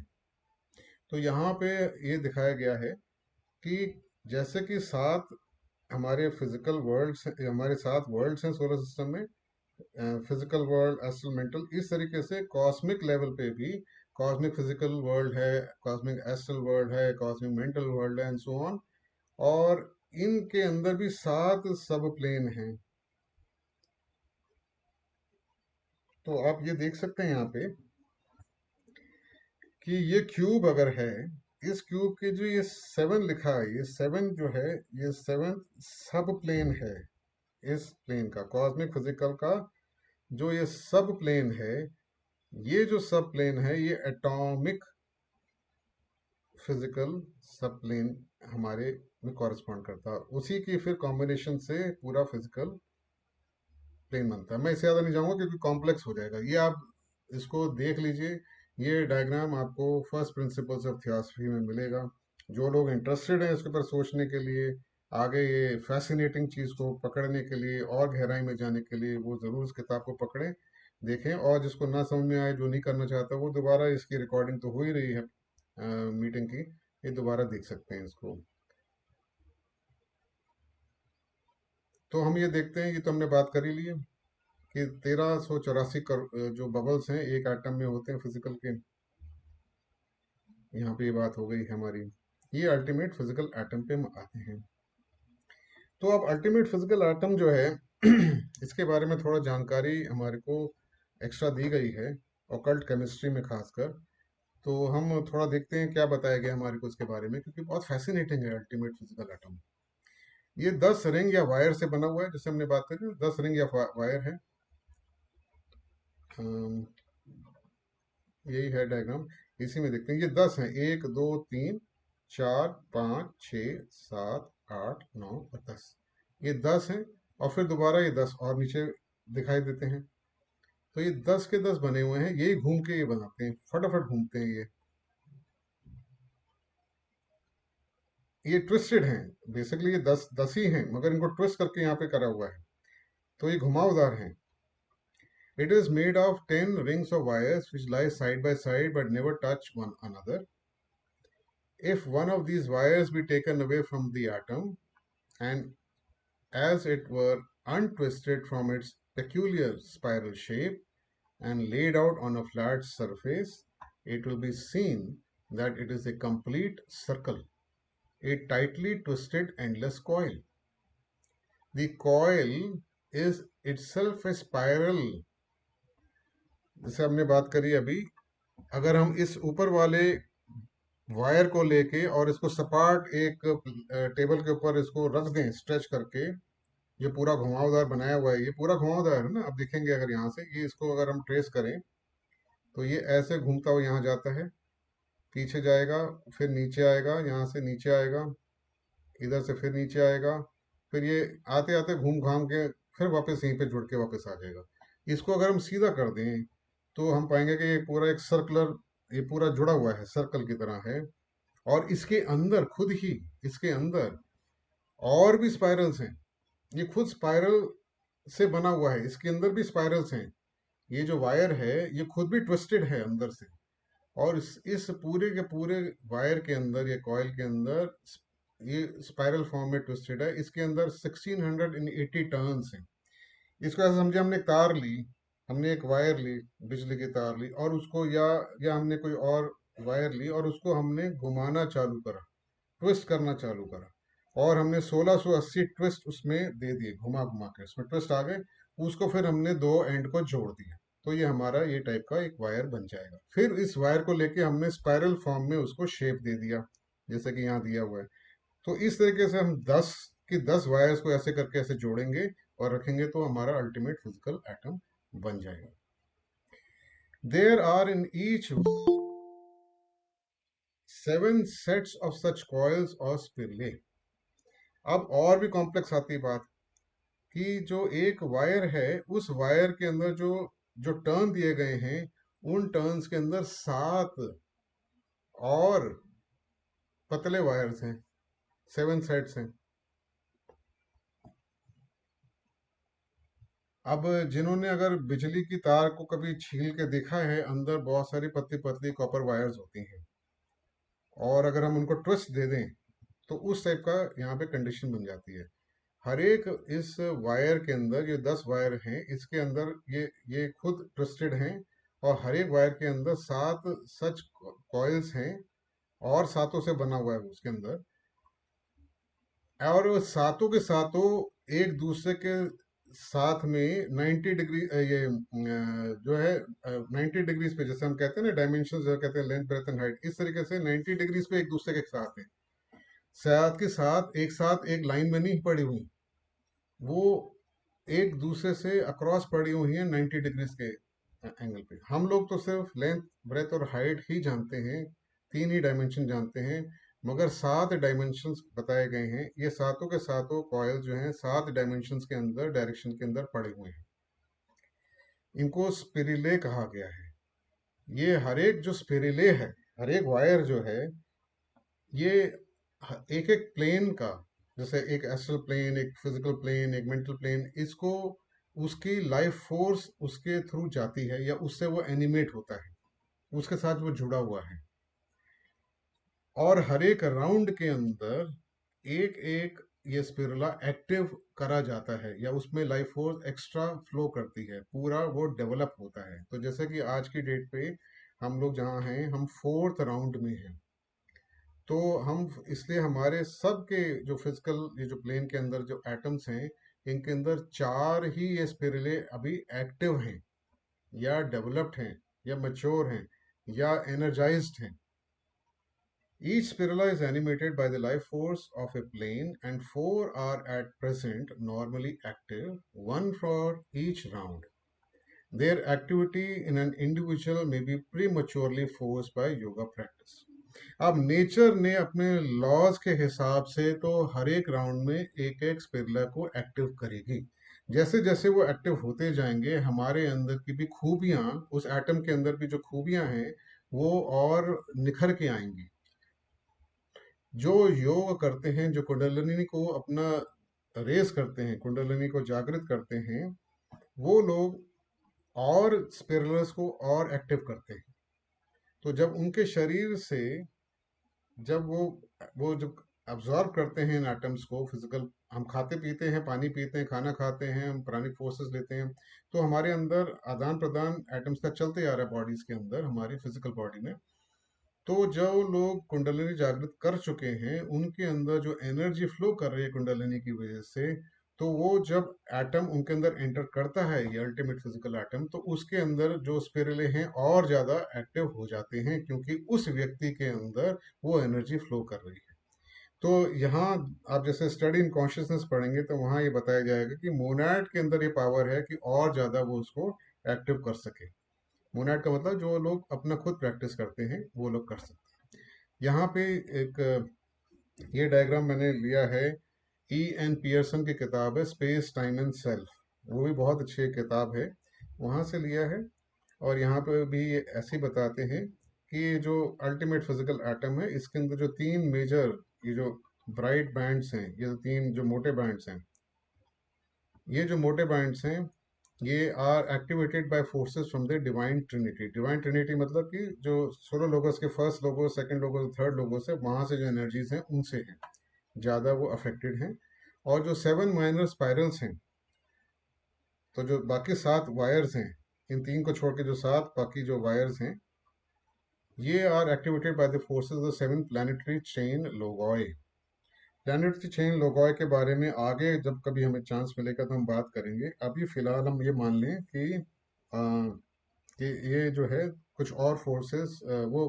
तो यहाँ पे ये दिखाया गया है कि जैसे कि 7 हमारे फिजिकल वर्ल्ड्स, हमारे 7 वर्ल्ड्स हैं सोलर सिस्टम में, फिजिकल वर्ल्ड, एस्ट्रल, मेंटल, इस तरीके से कॉस्मिक लेवल पे भी कॉस्मिक फिजिकल वर्ल्ड है, कॉस्मिक एस्ट्रल वर्ल्ड है, कॉस्मिक मेंटल वर्ल्ड है, एंड सो ऑन। और इनके अंदर भी 7 सब प्लेन हैं। तो आप ये देख सकते हैं यहाँ पे कि ये क्यूब अगर है, इस क्यूब के जो ये 7 लिखा है, ये 7 जो है, ये 7 सब प्लेन है। इस प्लेन का, कॉस्मिक फिजिकल का जो ये सब प्लेन है, ये जो सब प्लेन है, ये एटॉमिक फिजिकल सब प्लेन हमारे में कॉरेस्पॉन्ड करता है। उसी की फिर कॉम्बिनेशन से पूरा फिजिकल प्लेन बनता है। मैं इससे ज़्यादा नहीं जाऊंगा क्योंकि कॉम्प्लेक्स हो जाएगा। ये आप इसको देख लीजिए, ये डायग्राम आपको फर्स्ट प्रिंसिपल्स ऑफ थियोसफी में मिलेगा। जो लोग इंटरेस्टेड हैं इसके ऊपर सोचने के लिए, आगे ये फैसिनेटिंग चीज़ को पकड़ने के लिए और गहराई में जाने के लिए, वो ज़रूर इस किताब को पकड़ें, देखें। और जिसको ना समझ में आए, जो नहीं करना चाहता, वो दोबारा, इसकी रिकॉर्डिंग तो हो ही रही है मीटिंग की, ये दोबारा देख सकते हैं इसको। तो हम ये देखते हैं, ये तो हमने बात कर ही ली है कि 1384 जो बबल्स हैं एक एटम में होते हैं फिजिकल के। यहाँ पे ये बात हो गई है हमारी। ये अल्टीमेट फिजिकल एटम पे हम आते हैं। तो अब अल्टीमेट फिजिकल एटम जो है इसके बारे में थोड़ा जानकारी हमारे को एक्स्ट्रा दी गई है, ऑकल्ट केमिस्ट्री में खासकर। तो हम थोड़ा देखते हैं क्या बताया गया हमारे को इसके बारे में, क्योंकि बहुत फैसिनेटिंग है अल्टीमेट फिजिकल एटम। ये 10 रिंग या वायर से बना हुआ है, जैसे हमने बात करी, 10 रिंग या वायर है। यही है डायग्राम, इसी में देखते हैं। ये 10 हैं, 1 2 3 4 5 6 7 8 9 और 10। ये 10 हैं, और फिर दोबारा ये 10 और नीचे दिखाई देते हैं। तो ये 10 के 10 बने हुए हैं, यही घूम के ये बनाते हैं, फटाफट घूमते हैं ये ट्विस्टेड हैं। बेसिकली ये 10 10 ही हैं, मगर इनको ट्विस्ट करके यहाँ पे करा हुआ है, तो ये घुमावदार हैं। It is made of 10 rings of wires which lie side by side but never touch one another. If one of these wires be taken away from the atom and as it were untwisted from its peculiar spiral shape and laid out on a flat surface, it will be seen that it is a complete circle, a tightly twisted endless coil. The coil is itself a spiral। जैसे हमने बात करी अभी, अगर हम इस ऊपर वाले वायर को लेके और इसको सपाट एक टेबल के ऊपर इसको रख दें स्ट्रेच करके, ये पूरा घुमावदार बनाया हुआ है, ये पूरा घुमावदार है ना। अब देखेंगे अगर यहाँ से ये, इसको अगर हम ट्रेस करें तो ये ऐसे घूमता हुआ यहाँ जाता है, पीछे जाएगा, फिर नीचे आएगा, यहाँ से नीचे आएगा, इधर से फिर नीचे आएगा, फिर ये आते आते घूम घाम के फिर वापस यहीं पे जुड़ के वापस आ जाएगा। इसको अगर हम सीधा कर दें तो हम पाएंगे कि ये पूरा एक सर्कुलर, ये पूरा जुड़ा हुआ है, सर्कल की तरह है। और इसके अंदर खुद ही, इसके अंदर और भी स्पाइरल्स हैं। ये खुद स्पाइरल से बना हुआ है, इसके अंदर भी स्पाइरल्स हैं। ये जो वायर है ये खुद भी ट्विस्टेड है अंदर से। और इस पूरे के पूरे वायर के अंदर, ये कॉइल के अंदर, ये स्पाइरल फॉर्म में ट्विस्टेड है। इसके अंदर 1680 टर्न्स हैं। इसको ऐसा समझे, हमने एक तार ली, हमने एक वायर ली, बिजली की तार ली, और उसको या हमने कोई और वायर ली और उसको हमने घुमाना चालू करा, ट्विस्ट करना चालू करा, और हमने 1680 ट्विस्ट उसमें दे दिए, घुमा घुमा के उसमें ट्विस्ट आ गए। उसको फिर हमने दो एंड को जोड़ दिया, तो ये हमारा ये टाइप का एक वायर बन जाएगा। फिर इस वायर को लेके हमने स्पाइरल फॉर्म में उसको शेप दे दिया, जैसे कि यहाँ दिया हुआ है। तो इस तरीके से हम 10 वायर्स को ऐसे करके ऐसे जोड़ेंगे और रखेंगे, तो हमारा अल्टीमेट फिजिकल एटम बन जाएगा। There are in each 7 sets of such coils और स्पिरले। अब और भी कॉम्प्लेक्स आती है बात, कि जो एक वायर है, उस वायर के अंदर जो जो टर्न दिए गए हैं, उन टर्न्स के अंदर 7 और पतले वायर्स हैं, 7 सेट्स हैं। अब जिन्होंने अगर बिजली की तार को कभी छील के देखा है, अंदर बहुत सारी पतली पतली कॉपर वायर्स होती हैं, और अगर हम उनको ट्विस्ट दे दें तो उस टाइप का यहाँ पे कंडीशन बन जाती है। हर एक इस वायर के अंदर, ये 10 वायर हैं, इसके अंदर ये खुद ट्विस्टेड हैं, और हर एक वायर के अंदर 7 सच कॉइल्स हैं, और सातों से बना हुआ है वो उसके अंदर। और वो सातों के सातों एक दूसरे के साथ में 90 डिग्री, ये जो है 90 डिग्रीज पे, जैसे हम कहते हैं ना डायमेंशन, जो कहते हैं लेंथ ब्रेथ एंड हाइट, इस तरीके से 90 डिग्रीज पे एक दूसरे के साथ है, साथ के साथ एक लाइन में नहीं पड़ी हुई, वो एक दूसरे से अक्रॉस पड़ी हुई है 90 डिग्रीज के एंगल पे। हम लोग तो सिर्फ लेंथ ब्रेथ और हाइट ही जानते हैं, 3 ही डायमेंशन जानते हैं, मगर 7 डायमेंशंस बताए गए हैं। ये सातों के सातों कॉयल जो हैं 7 डायमेंशंस के अंदर, डायरेक्शन के अंदर पड़े हुए हैं। इनको स्पिरिले कहा गया है। ये हर एक जो स्पिरिले है, हर एक वायर जो है, ये एक एक प्लेन का, जैसे एक एस्ट्रल प्लेन, एक फिजिकल प्लेन, एक मेंटल प्लेन, इसको उसकी लाइफ फोर्स उसके थ्रू जाती है, या उससे वो एनिमेट होता है, उसके साथ वो जुड़ा हुआ है। और हर एक राउंड के अंदर एक एक ये स्पिरुला एक्टिव करा जाता है, या उसमें लाइफ फोर्स एक्स्ट्रा फ्लो करती है, पूरा वो डेवलप होता है। तो जैसे कि आज की डेट पे हम लोग जहाँ हैं, हम 4th राउंड में हैं, तो हम इसलिए हमारे सब के जो फिजिकल, ये जो प्लेन के अंदर जो एटम्स हैं, इनके अंदर 4 ही ये स्पिरुले अभी एक्टिव हैं, या डेवलप्ड हैं, या मैच्योर हैं, या एनर्जाइज्ड हैं। Each spirula is animated by the life force of a plane, and 4 are at present normally active, one for each round. Their activity in an individual may be prematurely forced by yoga practice. अब nature ने अपने laws के हिसाब से तो हर एक round में एक एक स्पिरुला को एक्टिव करेगी। जैसे जैसे वो एक्टिव होते जाएंगे, हमारे अंदर की भी खूबियां, उस एटम के अंदर भी जो खूबियां हैं, वो और निखर के आएंगी। जो योग करते हैं, जो कुंडलिनी को अपना रेस करते हैं, कुंडलिनी को जागृत करते हैं, वो लोग और स्पिरलर्स को और एक्टिव करते हैं। तो जब उनके शरीर से, जब वो जब अब्जॉर्ब करते हैं इन एटम्स को, फिजिकल, हम खाते पीते हैं, पानी पीते हैं, खाना खाते हैं, हम प्राणिक फोर्सेस लेते हैं, तो हमारे अंदर आदान प्रदान एटम्स का चलते आ रहा है बॉडीज के अंदर, हमारी फिजिकल बॉडी में। तो जो लोग कुंडलिनी जागृत कर चुके हैं, उनके अंदर जो एनर्जी फ्लो कर रही है कुंडलिनी की वजह से, तो वो जब एटम उनके अंदर एंटर करता है, ये अल्टीमेट फिजिकल एटम, तो उसके अंदर जो स्पिरुले हैं और ज़्यादा एक्टिव हो जाते हैं, क्योंकि उस व्यक्ति के अंदर वो एनर्जी फ्लो कर रही है। तो यहाँ आप जैसे स्टडी इन कॉन्शियसनेस पढ़ेंगे, तो वहाँ ये बताया जाएगा कि मोनाड के अंदर ये पावर है कि और ज़्यादा वो उसको एक्टिव कर सके। मोनाड का मतलब जो लोग अपना खुद प्रैक्टिस करते हैं, वो लोग कर सकते हैं। यहाँ पे एक ये डायग्राम मैंने लिया है, ई एन पियर्सन की किताब है, स्पेस टाइम एंड सेल्फ। वो भी बहुत अच्छी किताब है, वहाँ से लिया है। और यहाँ पे भी ऐसे ही बताते हैं कि ये जो अल्टीमेट फिजिकल एटम है इसके अंदर जो तीन मेजर, ये जो ब्राइट बैंड्स हैं, ये तीन जो मोटे बैंड्स हैं, ये जो मोटे बैंड्स हैं ये are activated by forces from the divine trinity. Divine trinity मतलब कि जो सोलर लोगोस के first logos, second logos, third logos है, वहां से जो एनर्जीज हैं उनसे हैं ज़्यादा वो अफेक्टेड हैं। और जो सेवन माइनर स्पाइरल्स हैं, तो जो बाकी सात वायर्स हैं, इन तीन को छोड़ के जो सात बाकी जो वायर्स हैं, ये are activated by the forces of the seven planetary chain logoi. Planetary chain logoi के बारे में आगे जब कभी हमें चांस मिलेगा तो हम बात करेंगे। अभी फिलहाल हम ये मान लें कि ये जो है कुछ और फोर्सेस वो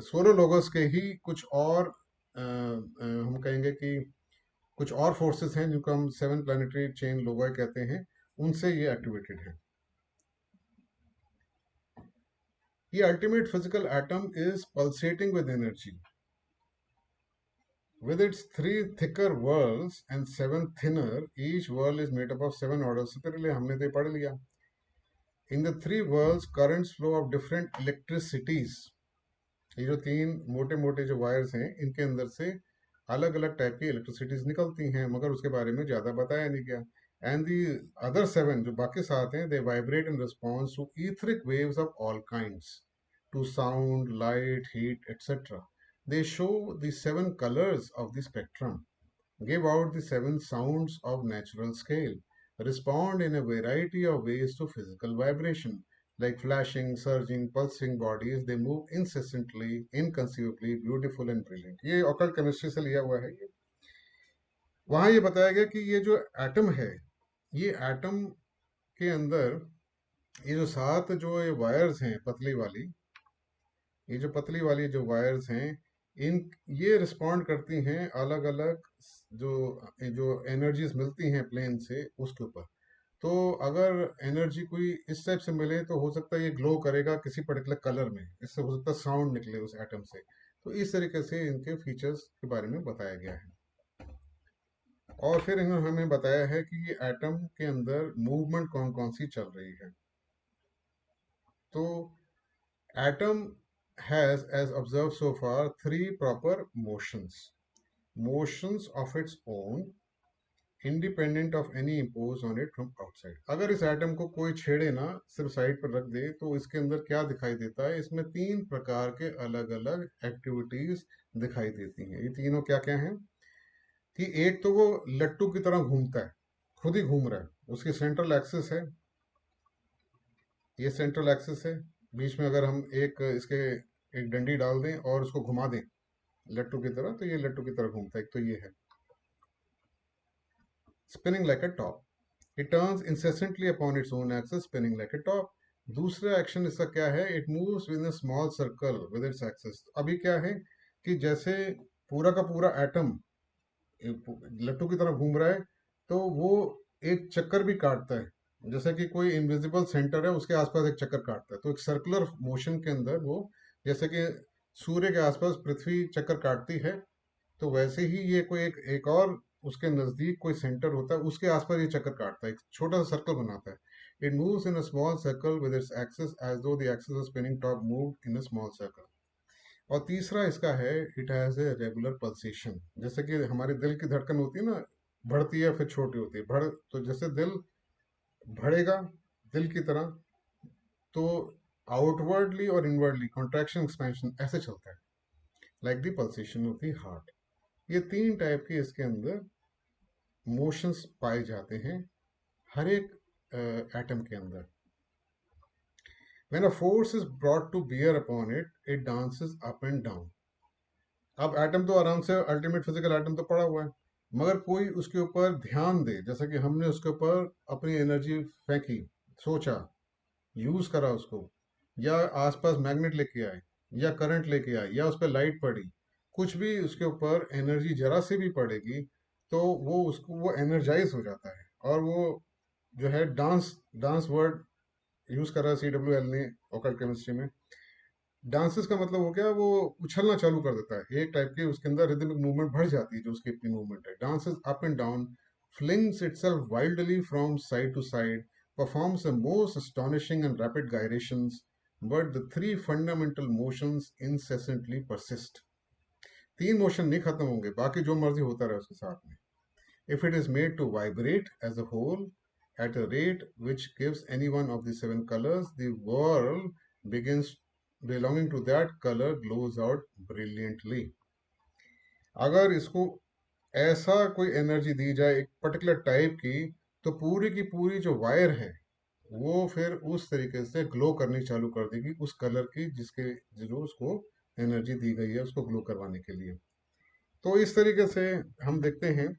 सोलर लोगोस के ही कुछ और हम कहेंगे कि कुछ और फोर्सेस हैं जिनको हम सेवन प्लानिटरी चेन लोगोय कहते हैं, उनसे ये एक्टिवेटेड है। ये ultimate physical atom is pulsating with energy with its three thicker whorls and seven thinner. Each whorl is made up of seven orders. सबसे पहले हमने तो ये पढ़ लिया। In the three whorls currents flow of different electricities. ये जो तीन मोटे मोटे जो वायर्स हैं इनके अंदर से अलग अलग टाइप की इलेक्ट्रिसिटीज निकलती हैं, मगर उसके बारे में ज़्यादा बताया नहीं गया। एंड दी अदर सेवन जो बाकी सात हैं, they vibrate in response to etheric waves of all kinds, to sound, light, heat, etc. They show the seven colors of the spectrum, give out the seven sounds of natural scale, respond in a variety of ways to physical vibration, like flashing, surging, pulsing bodies, they move incessantly, inconceivably, beautiful and brilliant. ये occult chemistry से लिया हुआ है। ये वहाँ ये बताया गया कि ये जो एटम है, ये एटम के अंदर ये जो सात जो ये वायर्स हैं पतली वाली, ये जो पतली वाली जो वायर्स हैं, इन ये रिस्पॉन्ड करती हैं अलग अलग जो जो एनर्जीज मिलती हैं प्लेन से उसके ऊपर। तो अगर एनर्जी कोई इस टाइप से मिले तो हो सकता है ये ग्लो करेगा किसी पर्टिकुलर कलर में, इससे हो सकता है साउंड निकले उस एटम से। तो इस तरीके से इनके फीचर्स के बारे में बताया गया है। और फिर इन्होंने हमें बताया है कि ये एटम के अंदर मूवमेंट कौन कौन सी चल रही है। तो atom has, as observed so far, three proper motions. Motions of its own, independent of any imposed on it from outside. अगर इस एटम को कोई छेड़े ना, सिर्फ साइड पर रख दे, तो इसके अंदर क्या दिखाई देता है? इसमें तीन प्रकार के अलग अलग एक्टिविटीज दिखाई देती हैं। ये तीनों क्या क्या हैं? कि एक तो वो लट्टू की तरह घूमता है, खुद ही घूम रहा है, उसकी सेंट्रल एक्सिस है, ये सेंट्रल एक्सिस है। बीच में अगर हम एक इसके एक डंडी डाल दें और उसको घुमा दें लट्टू की तरह, तो ये लट्टू की तरह घूमता है। एक तो ये है spinning like a top, it turns incessantly upon its own axis spinning like a top. दूसरा एक्शन इसका क्या है? It moves with in small circle with its axis. अभी क्या है कि जैसे पूरा का पूरा एटम लट्टू की तरह घूम रहा है, तो वो एक चक्कर भी काटता है, जैसे कि कोई इनविजिबल सेंटर है उसके आसपास एक चक्कर काटता है। तो एक सर्कुलर मोशन के अंदर वो, जैसे कि सूर्य के आसपास पृथ्वी चक्कर काटती है, तो वैसे ही ये कोई एक और उसके नजदीक कोई सेंटर होता है, उसके आसपास ये चक्कर काटता है, एक छोटा सा सर्कल बनाता है। It moves in a small circle with its axis as though the axis of spinning top moved in a small circle. और तीसरा इसका है, it has a regular pulsation. जैसे कि हमारे दिल की धड़कन होती है ना, बढ़ती है फिर छोटी होती है, बढ़, तो जैसे दिल बढ़ेगा दिल की तरह, तो आउटवर्डली और इनवर्डली कॉन्ट्रैक्शन एक्सपेंशन ऐसे चलता है, like the pulsation of the heart. ये तीन टाइप के इसके अंदर मोशंस पाए जाते हैं हर एक एटम के अंदर। When a force is brought to bear upon it, it dances up and down. अब एटम तो आराम से अल्टीमेट फिजिकल एटम तो पड़ा हुआ है, मगर कोई उसके ऊपर ध्यान दे, जैसे कि हमने उसके ऊपर अपनी एनर्जी फेंकी, सोचा, यूज करा उसको, या आसपास मैग्नेट लेके आए, या करंट लेके आए, या उस पर लाइट पड़ी, कुछ भी उसके ऊपर एनर्जी जरा सी भी पड़ेगी, तो वो उसको वो एनर्जाइज हो जाता है। और वो जो है डांस, डांस वर्ड यूज कर रहा है CWL ने ओकल्ट केमिस्ट्री में। डांसेस का मतलब हो गया वो उछलना चालू कर देता है, एक टाइप की उसके अंदर रिदमिक मूवमेंट बढ़ जाती है जो उसकी अपनी मूवमेंट है। Dances up and down, flings itself wildly from side to side, performs the most astonishing and rapid gyrations, but the three fundamental motions incessantly persist. तीन मोशन नहीं खत्म होंगे, बाकी जो मर्जी होता रहे उसके साथ में. If it is made to vibrate as a whole at a rate which gives any one of the seven colors, the world begins belonging to that color glows out brilliantly. अगर इसको ऐसा कोई एनर्जी दी जाए एक particular type की, तो पूरी की पूरी जो वायर है वो फिर उस तरीके से ग्लो करनी चालू कर देगी उस कलर की जिसके जो उसको एनर्जी दी गई है उसको ग्लो करवाने के लिए. तो इस तरीके से हम देखते हैं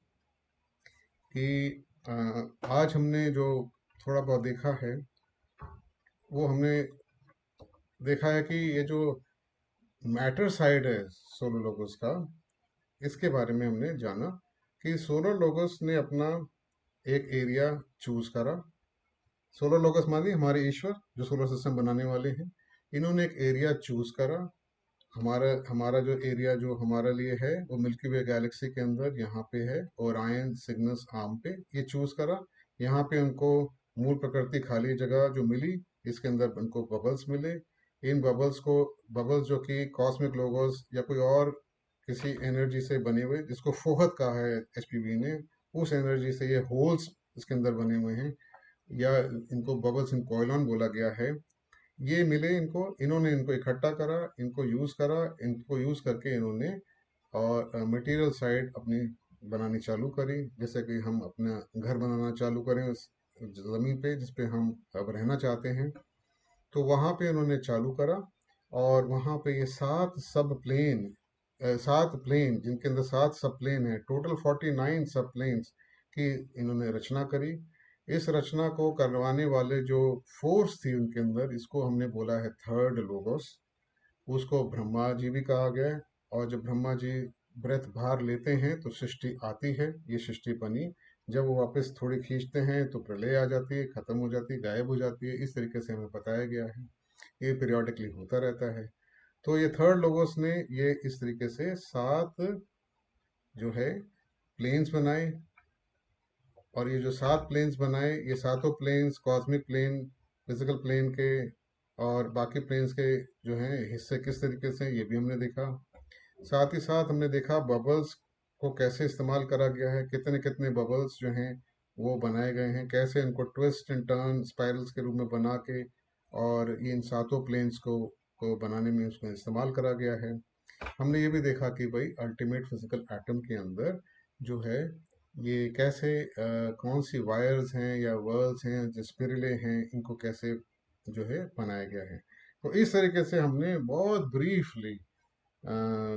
कि आज हमने जो थोड़ा बहुत देखा है वो हमने देखा है कि ये जो मैटर साइड है सोलर लोगोस का, इसके बारे में हमने जाना कि सोलर लोगोस ने अपना एक एरिया चूज करा. सोलर लोगस माने हमारे ईश्वर जो सोलर सिस्टम बनाने वाले हैं, इन्होंने एक एरिया चूज करा. हमारा हमारा जो एरिया जो हमारे लिए है वो मिल्की वे गैलेक्सी के अंदर यहाँ पे है, ओरायन सिग्नस आर्म पे ये चूज करा. यहाँ पे उनको मूल प्रकृति खाली जगह जो मिली, इसके अंदर उनको बबल्स मिले. इन बबल्स को बबल्स जो कि कॉस्मिक लोगोस या कोई और किसी एनर्जी से बने हुए जिसको फोहत कहा है एचपीवी ने, उस एनर्जी से ये होल्स इसके अंदर बने हुए हैं, या इनको बबल्स इन कॉइलॉन बोला गया है. ये मिले इनको, इन्होंने इनको इकट्ठा करा, इनको यूज करके इन्होंने और मटेरियल साइड अपनी बनानी चालू करी. जैसे कि हम अपना घर बनाना चालू करें उस जमीन पे जिस पे हम अब रहना चाहते हैं, तो वहां पे इन्होंने चालू करा. और वहां पे ये सात प्लेन जिनके अंदर सात सब प्लेन है, टोटल 49 सब प्लेन्स की इन्होंने रचना करी. इस रचना को करवाने वाले जो फोर्स थी उनके अंदर, इसको हमने बोला है थर्ड लोगोस. उसको ब्रह्मा जी भी कहा गया है. और जब ब्रह्मा जी ब्रेथ बाहर लेते हैं तो सृष्टि आती है, ये सृष्टि बनी. जब वो वापस थोड़ी खींचते हैं तो प्रलय आ जाती है, खत्म हो जाती है, गायब हो जाती है. इस तरीके से हमें बताया गया है, ये पीरियोडिकली होता रहता है. तो ये थर्ड लोगोस ने ये इस तरीके से सात जो है प्लेन्स बनाए. और ये जो सात प्लेन्स बनाए, ये सातों planes cosmic plane, physical plane के और बाकी प्लेन्स के जो हैं हिस्से किस तरीके से, ये भी हमने देखा. साथ ही साथ हमने देखा बबल्स को कैसे इस्तेमाल करा गया है, कितने कितने बबल्स जो हैं वो बनाए गए हैं, कैसे इनको ट्विस्ट एंड टर्न स्पाइरल्स के रूप में बना के और इन सातों प्लेन्स को बनाने में उसको इस्तेमाल करा गया है. हमने ये भी देखा कि भाई अल्टीमेट फिजिकल एटम के अंदर जो है ये कैसे कौन सी वायर्स हैं या वर्ल्स हैं जो स्पिरिले हैं, इनको कैसे जो है बनाया गया है. तो इस तरीके से हमने बहुत ब्रीफली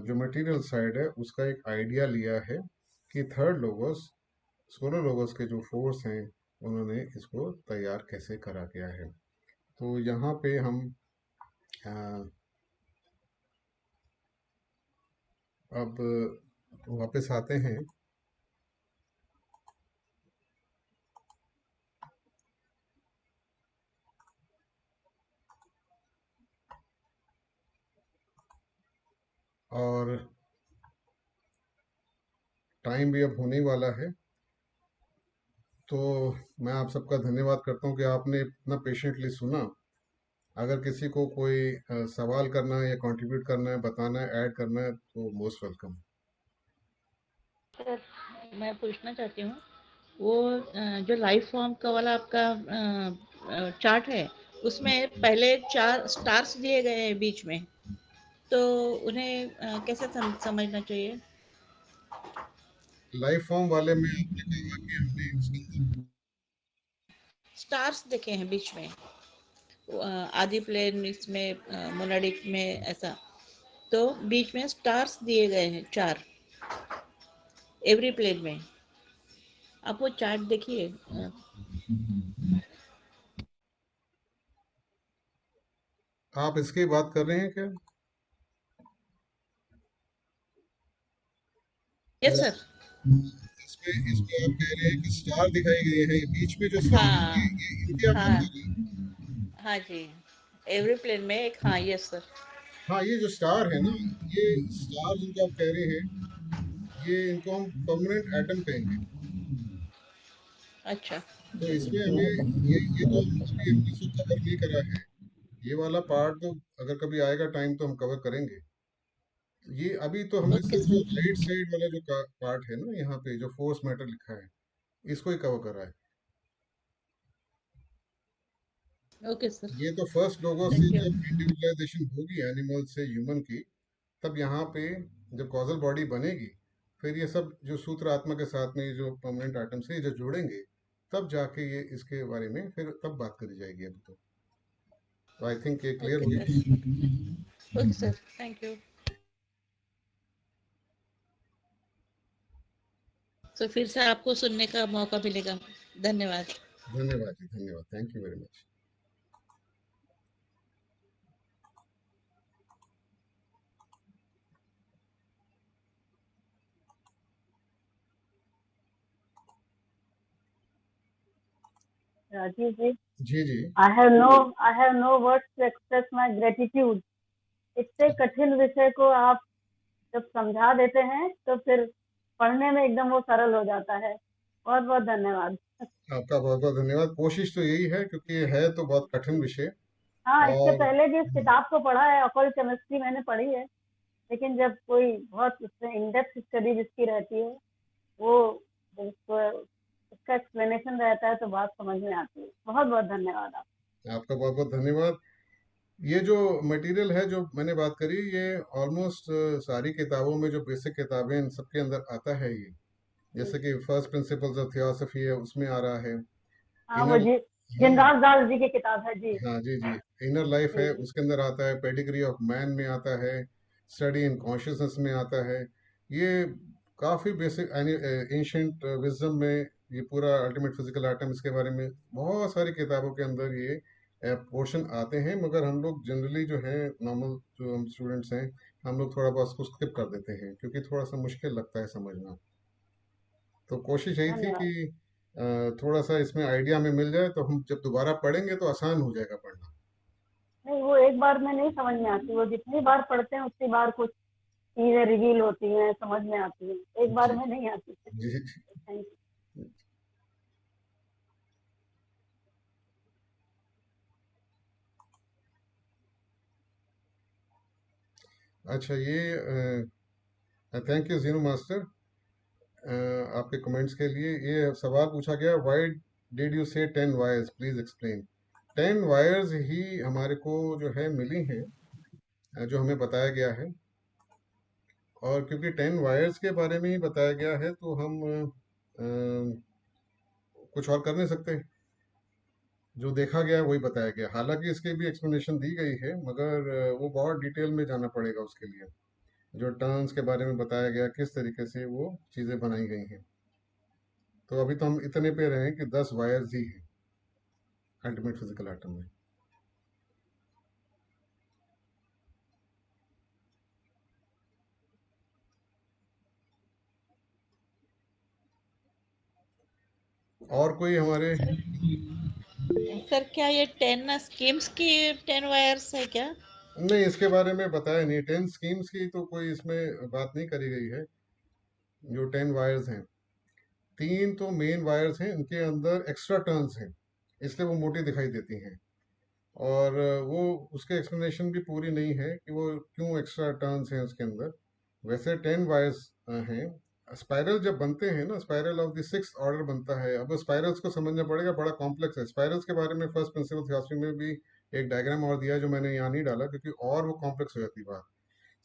जो मटेरियल साइड है उसका एक आइडिया लिया है कि थर्ड लोगोस सोलर लोगोस के जो फोर्स हैं उन्होंने इसको तैयार कैसे करा गया है. तो यहाँ पे हम अ, अब वापस आते हैं. और टाइम भी अब होने ही वाला है, तो मैं आप सबका धन्यवाद करता हूँ कि आपने इतना पेशेंटली सुना. अगर किसी को कोई सवाल करना है या कंट्रीब्यूट करना है, बताना है, ऐड करना है, तो मोस्ट वेलकम. सर, मैं पूछना चाहती हूँ वो जो लाइफ फॉर्म का वाला आपका चार्ट है उसमें पहले चार स्टार्स दिए गए हैं बीच में, तो उन्हें कैसे समझना चाहिए? लाइफ फॉर्म वाले में आपने कहा कि हमने इसके अंदर स्टार्स देखे हैं बीच में, आदि प्लेन इसमें मोनाडिक में ऐसा, तो बीच में स्टार्स दिए गए हैं चार एवरी प्लेन में। आप वो चार्ट देखिए। आप इसकी बात कर रहे हैं क्या? Yes sir. इसमें आप कह रहे हैं कि स्टार दिखाई गए हैं, ये बीच में जो स्टार है हाँ ये इनकी आप बात हाँ कर रहे हैं? हाँ जी, एवरी प्लेन में एक, हाँ यस सर। हाँ, ये जो स्टार है ना, ये स्टार जिनको आप कह रहे हैं, ये इनको हम परमानेंट एटम कहेंगे. अच्छा। तो इसमें हमें ये तो अभी हमने इसको कवर नहीं करा है. ये वाला पार्ट तो अगर कभी आएगा टाइम तो हम कवर करेंगे। ये अभी तो हमने ओके सिर्फ जो सर। राइट साइड वाला जो पार्ट है ना, यहाँ पे जो फोर्स मैटर लिखा है, इसको ही कवर करा है। Okay sir. ये तो फर्स्ट लोगों से थैंक यू। जब इंडिविजुअलाइजेशन होगी एनिमल से ह्यूमन की, तब यहाँ पे जब कॉजल बॉडी बनेगी, फिर ये सब जो सूत्र आत्मा के साथ में ये जो परमानेंट आइटम्स है ये जो जुड़ेंगे, तब जाके ये इसके बारे में फिर तब बात करी जाएगी। अभी तो आई थिंक ये क्लियर ओके हुई। Sir. Okay sir, thank you. तो फिर से आपको सुनने का मौका मिलेगा। धन्यवाद। धन्यवाद जी, धन्यवाद, thank you very much. Rajiv ji, जी जी। I have no words to express my gratitude. इतने कठिन विषय को आप जब समझा देते हैं तो फिर पढ़ने में एकदम वो सरल हो जाता है। बहुत बहुत धन्यवाद। आपका बहुत बहुत धन्यवाद। कोशिश तो यही है, क्योंकि ये है तो बहुत कठिन विषय। हाँ, इससे और पहले भी इस किताब को पढ़ा है, ऑकल्ट केमिस्ट्री मैंने पढ़ी है, लेकिन जब कोई बहुत उसमें इन डेप्थ स्टडी जिसकी रहती है, वो जब उसका एक्सप्लेनेशन रहता है तो बात समझ में आती है। बहुत बहुत धन्यवाद आप। आपका बहुत बहुत धन्यवाद। ये जो मटेरियल है जो मैंने बात करी, ये ऑलमोस्ट सारी किताबों में, जो बेसिक किताबें इन सबके अंदर आता है ये। जैसे कि फर्स्ट प्रिंसिपल्स ऑफ थियोसफी है, उसमें आ रहा है। हाँ, वो इनर, जी हाँ जिनराज दास जी की किताब है जी। हाँ जी जी, इनर लाइफ जी है जी। उसके अंदर आता है, पेडिग्री ऑफ मैन में आता है, स्टडी इन कॉन्शियसनेस में आता है। ये काफ़ी बेसिक एंशियंट विजडम में ये पूरा अल्टीमेट फिजिकल आइटम, इसके बारे में बहुत सारी किताबों के अंदर ये पोर्शन आते हैं, मगर हम लोग जनरली जो है, नॉर्मल जो हम स्टूडेंट्स हैं, हम लोग थोड़ा बहुत उसको स्किप कर देते हैं, क्योंकि थोड़ा सा मुश्किल लगता है समझना। तो कोशिश यही थी धन्यवाद। कि थोड़ा सा इसमें आइडिया हमें मिल जाए, तो हम जब दोबारा पढ़ेंगे तो आसान हो जाएगा पढ़ना। नहीं, वो एक बार में नहीं समझ में आती, वो जितनी बार पढ़ते हैं उतनी बार कुछ चीजें रिवील होती हैं, समझ में आती हैं, एक बार जी में नहीं आती। जी। Thank you. अच्छा, ये थैंक यू जीनू मास्टर, आपके कमेंट्स के लिए। ये सवाल पूछा गया, व्हाई डिड यू से 10 वायर्स, प्लीज एक्सप्लेन। 10 वायर्स ही हमारे को जो है मिली हैं, जो हमें बताया गया है। और क्योंकि 10 वायर्स के बारे में ही बताया गया है, तो हम कुछ और कर नहीं सकते। जो देखा गया है वही बताया गया। हालांकि इसकी भी एक्सप्लेनेशन दी गई है, मगर वो बहुत डिटेल में जाना पड़ेगा उसके लिए। जो टर्न्स के बारे में बताया गया, किस तरीके से वो चीज़ें बनाई गई हैं। तो अभी तो हम इतने पे रहे कि 10 वायर्स ही हैं अल्टीमेट फिजिकल एटम में। और कोई हमारे, सर क्या ये 10 स्कीम्स की 10 वायर्स है क्या? नहीं, इसके बारे में बताया नहीं। 10 स्कीम्स की तो कोई इसमें बात नहीं करी गई है। जो 10 वायर्स हैं, 3 तो मेन वायर्स हैं, उनके अंदर एक्स्ट्रा टर्न्स हैं, इसलिए वो मोटी दिखाई देती हैं। और वो उसके एक्सप्लेनेशन भी पूरी नहीं है कि वो क्यों एक्स्ट्रा टर्न्स हैं उसके अंदर। वैसे 10 वायर्स हैं। स्पाइरल जब बनते हैं ना, spiral of the 6th order बनता है। अब स्पाइरल्स को समझना पड़ेगा, बड़ा कॉम्प्लेक्स है। स्पाइरल्स के बारे में फर्स्ट प्रिंसिपल थियोसफी में भी एक डायग्राम और दिया है, जो मैंने यहाँ नहीं डाला, क्योंकि और वो कॉम्प्लेक्स हो जाती बात।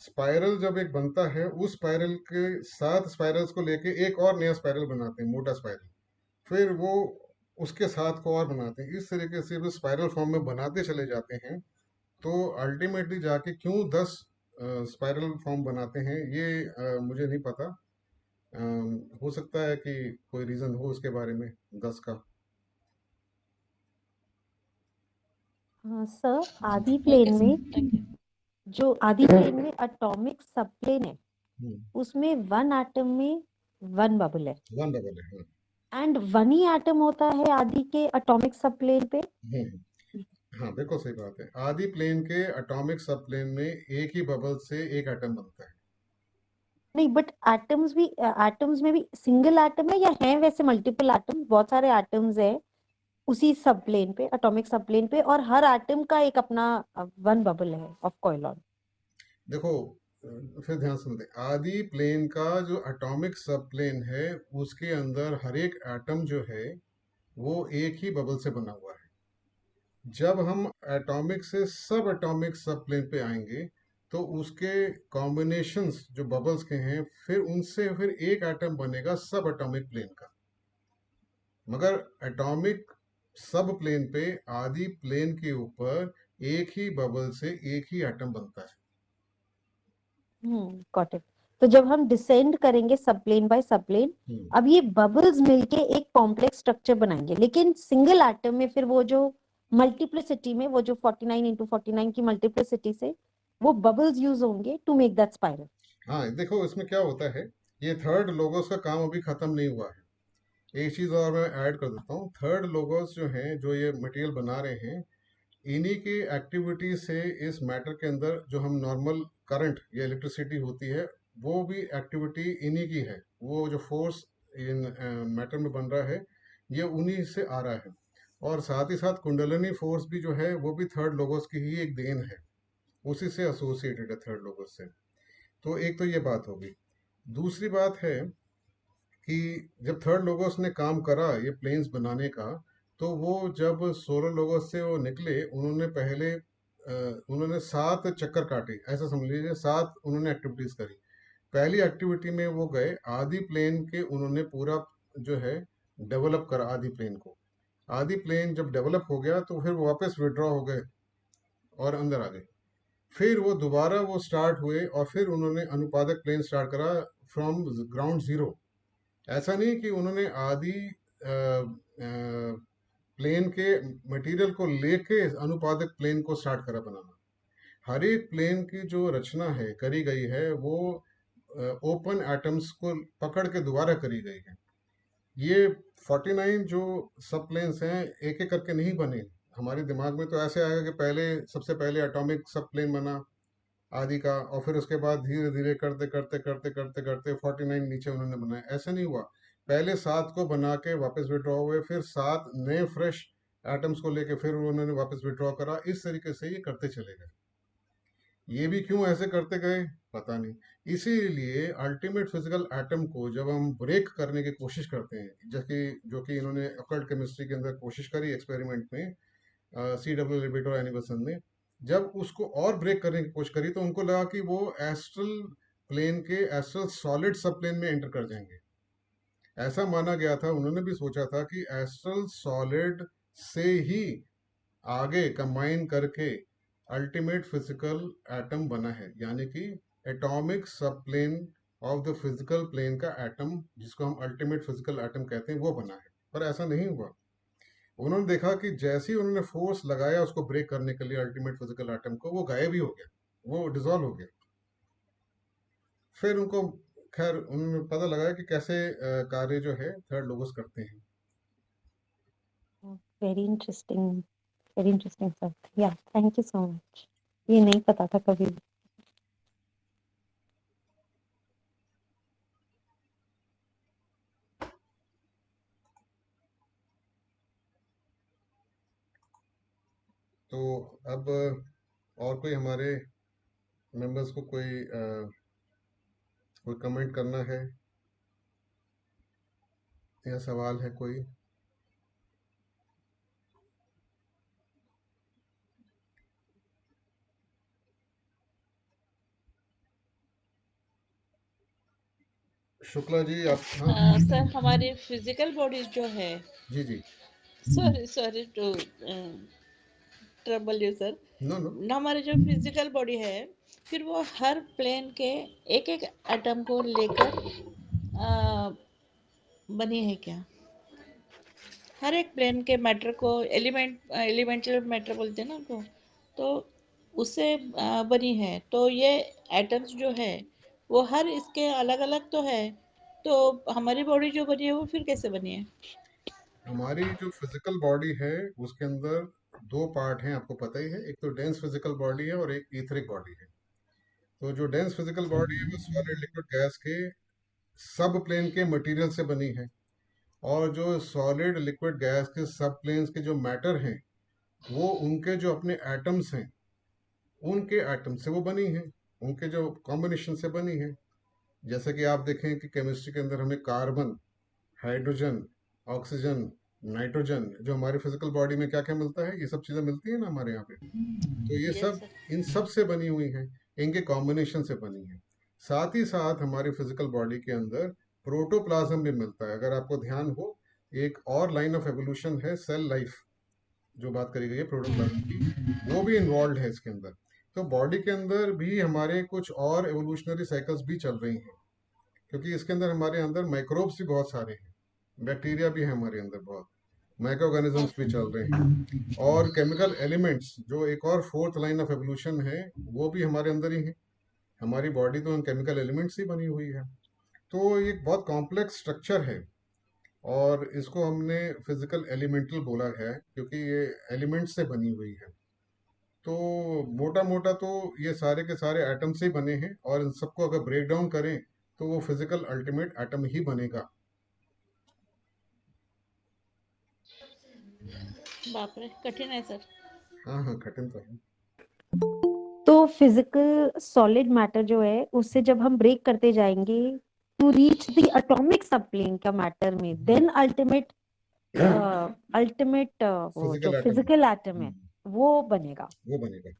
स्पाइरल जब एक बनता है, उस स्पाइरल के साथ स्पाइरल्स को लेके एक और नया स्पाइरल बनाते हैं, मोटा स्पाइरल। फिर वो उसके साथ को और बनाते हैं, इस तरीके से वो स्पाइरल फॉर्म में बनाते चले जाते हैं। तो अल्टीमेटली जाके क्यों 10 स्पाइरल फॉर्म बनाते हैं, ये मुझे नहीं पता। हो सकता है कि कोई रीजन हो उसके बारे में 10 का। हाँ सर, आदि ओके प्लेन सर, में थैंक यू। जो आदि प्लेन में एटॉमिक सबप्लेन है, हम्म, उसमें वन एटम में वन बबल है, वन डबल है, हाँ। एंड वन ही एटम होता है आदि के एटॉमिक सबप्लेन पे। हाँ, बिल्कुल सही बात है। आदि प्लेन के एटॉमिक सब प्लेन में एक ही बबल से एक एटम बनता है। नहीं, बट एटम्स भी, एटम्स में भी सिंगल एटम है या है वैसे मल्टीपल एटम, बहुत सारे एटम्स है? उसी सब प्लेन पे, एटॉमिक सब प्लेन पे, और हर एटम का एक अपना वन बबल है ऑफ कॉइलॉन। देखो, फिर ध्यान से सुनते, आदि प्लेन का जो एटॉमिक सब प्लेन है उसके अंदर हर एक एटम जो है वो एक ही बबल से बना हुआ है। जब हम एटॉमिक से सब एटॉमिक सब प्लेन पे आएंगे तो उसके कॉम्बिनेशंस जो बबल्स के हैं फिर उनसे फिर एक एटम बनेगा सब एटॉमिक प्लेन का। मगर एटॉमिक सब प्लेन पे आदि प्लेन के ऊपर एक ही बबल से एक ही एटम बनता है। Got it. तो जब हम डिसेंड करेंगे सब प्लेन बाय सब प्लेन, हम्म, अब ये बबल्स मिलके एक कॉम्प्लेक्स स्ट्रक्चर बनाएंगे, लेकिन सिंगल एटम में फिर वो जो मल्टीप्लिसिटी में, वो जो 49 इंटू 49 की मल्टीप्लिसिटी से वो बबल्स यूज होंगे टू मेक दैट स्पाइरल। हाँ देखो इसमें क्या होता है, ये थर्ड लोगोस का काम अभी खत्म नहीं हुआ है। एक चीज और मैं ऐड कर देता हूँ, थर्ड लोगोस जो हैं जो ये मटेरियल बना रहे हैं, इन्हीं की एक्टिविटी से इस मैटर के अंदर जो हम नॉर्मल करंट या इलेक्ट्रिसिटी होती है वो भी एक्टिविटी इन्हीं की है। वो जो फोर्स इन मैटर में बन रहा है ये उन्हीं से आ रहा है। और साथ ही साथ कुंडलिनी फोर्स भी जो है वो भी थर्ड लोगोस की ही एक देन है, उसी से एसोसिएटेड है थर्ड लोगोस से। तो एक तो ये बात होगी। दूसरी बात है कि जब थर्ड लोगोस ने काम करा ये प्लेन्स बनाने का, तो वो जब सोलर लोगोस से वो निकले उन्होंने पहले उन्होंने 7 चक्कर काटे, ऐसा समझ लीजिए 7 उन्होंने एक्टिविटीज करी। पहली एक्टिविटी में वो गए आदि प्लेन के, उन्होंने पूरा जो है डेवलप करा आदि प्लेन को। आदि प्लेन जब डेवलप हो गया तो फिर वो वापस विड्रॉ हो गए और अंदर आ गए। फिर वो दोबारा वो स्टार्ट हुए और फिर उन्होंने अनुपादक प्लेन स्टार्ट करा फ्रॉम ग्राउंड जीरो। ऐसा नहीं कि उन्होंने आदि प्लेन के मटेरियल को लेके अनुपादक प्लेन को स्टार्ट करा बनाना। हर एक प्लेन की जो रचना है करी गई है वो ओपन एटम्स को पकड़ के दोबारा करी गई है। ये 49 जो सब प्लेन्स हैं एक एक करके नहीं बने। हमारे दिमाग में तो ऐसे आएगा कि पहले सबसे पहले एटॉमिक सब प्लेन बना आदि का, और फिर उसके बाद धीरे धीरे करते करते करते करते करते 49 नीचे उन्होंने बनाए। ऐसा नहीं हुआ, पहले 7 को बना के वापस विड्रॉ हुए, फिर 7 नए फ्रेश एटम्स को लेके फिर उन्होंने वापस विड्रॉ करा। इस तरीके से ये करते चले गए। ये भी क्यों ऐसे करते गए पता नहीं। इसीलिए अल्टीमेट फिजिकल एटम को जब हम ब्रेक करने की कोशिश करते हैं, जैसे जो कि इन्होंने अकल्ट केमिस्ट्री के अंदर कोशिश करी एक्सपेरिमेंट में, CW लिबिट और एनिबसन ने जब उसको और ब्रेक करने की कोशिश करी तो उनको लगा कि वो एस्ट्रल प्लेन के एस्ट्रल सॉलिड सब प्लेन में एंटर कर जाएंगे। ऐसा माना गया था, उन्होंने भी सोचा था कि एस्ट्रल सॉलिड से ही आगे कंबाइन करके अल्टीमेट फिजिकल एटम बना है, यानी कि atomic sub plane of the physical plane का एटम जिसको हम अल्टीमेट फिजिकल एटम कहते हैं वो बना है। पर ऐसा नहीं हुआ। उन्होंने देखा कि जैसे ही उन्होंने फोर्स लगाया उसको ब्रेक करने के लिए अल्टीमेट फिजिकल एटम को, वो गायब ही हो गया, वो डिसॉल्व हो गया। फिर उनको खैर उन्होंने पता लगाया कि कैसे कार्य जो है थर्ड लोगोस करते हैं। Very interesting, very interesting sir. या थैंक यू सो मच, ये नहीं पता था कभी भी। तो अब और कोई हमारे मेंबर्स को कोई कमेंट करना है या सवाल है कोई? शुक्ला जी आप, हाँ। सर हमारी फिजिकल बॉडी जो है, जी जी। Sorry sorry to trouble you sir, no no. ना हमारी जो फिजिकल बॉडी है फिर वो हर प्लेन के एक एक एटम को लेकर अ, बनी है क्या? हर एक प्लेन के मैटर को एलिमेंटल मैटर बोलते हैं ना उनको, तो उससे बनी है। तो ये एटम्स जो है वो हर इसके अलग अलग तो है, तो हमारी बॉडी जो बनी है वो फिर कैसे बनी है? हमारी जो फिजिकल बॉडी है उसके अंदर दो पार्ट हैं, आपको पता ही है। एक तो डेंस फिजिकल बॉडी है और एक ईथरिक बॉडी है। तो जो डेंस फिजिकल बॉडी है वो सॉलिड लिक्विड गैस के सब प्लेन के मटेरियल से बनी है। और जो सॉलिड लिक्विड गैस के सब प्लेन्स के जो मैटर हैं वो उनके जो अपने एटम्स हैं उनके एटम से वो बनी है, उनके जो कॉम्बिनेशन से बनी है। जैसे कि आप देखें कि केमिस्ट्री के अंदर हमें कार्बन, हाइड्रोजन, ऑक्सीजन, नाइट्रोजन, जो हमारी फिजिकल बॉडी में क्या क्या मिलता है, ये सब चीज़ें मिलती है ना हमारे यहाँ पे। तो ये यस सब सर। इन सब से बनी हुई है, इनके कॉम्बिनेशन से बनी है। साथ ही साथ हमारी फिजिकल बॉडी के अंदर प्रोटोप्लाज्म भी मिलता है। अगर आपको ध्यान हो, एक और लाइन ऑफ एवोल्यूशन है सेल लाइफ, जो बात करी गई है प्रोटोप्लाज्म की, वो भी इन्वॉल्व है इसके अंदर। तो बॉडी के अंदर भी हमारे कुछ और एवोल्यूशनरी साइकिल्स भी चल रही हैं, क्योंकि इसके अंदर हमारे अंदर माइक्रोब्स भी बहुत सारे हैं, बैक्टीरिया भी है हमारे अंदर बहुत, माइक्रो ऑर्गेनिजम्स भी चल रहे हैं, और केमिकल एलिमेंट्स जो एक और फोर्थ लाइन ऑफ एवोल्यूशन है वो भी हमारे अंदर ही है। हमारी बॉडी तो उन केमिकल एलिमेंट्स ही बनी हुई है। तो ये एक बहुत कॉम्प्लेक्स स्ट्रक्चर है, और इसको हमने फिजिकल एलिमेंटल बोला है क्योंकि ये एलिमेंट्स से बनी हुई है। तो मोटा मोटा तो ये सारे के सारे एटम से ही बने हैं, और इन सबको अगर ब्रेक डाउन करें तो वो फिजिकल अल्टीमेट एटम ही बनेगा। बाप रे, कठिन है सर। हाँ हाँ, कठिन तो है। तो फिजिकल सॉलिड मैटर जो है उससे जब हम ब्रेक करते जाएंगे टू रीच द एटॉमिक सबप्लेन का मैटर में, देन अल्टीमेट वो जो फिजिकल एटम फिजिकल एटम है वो बनेगा। वो बनेगा।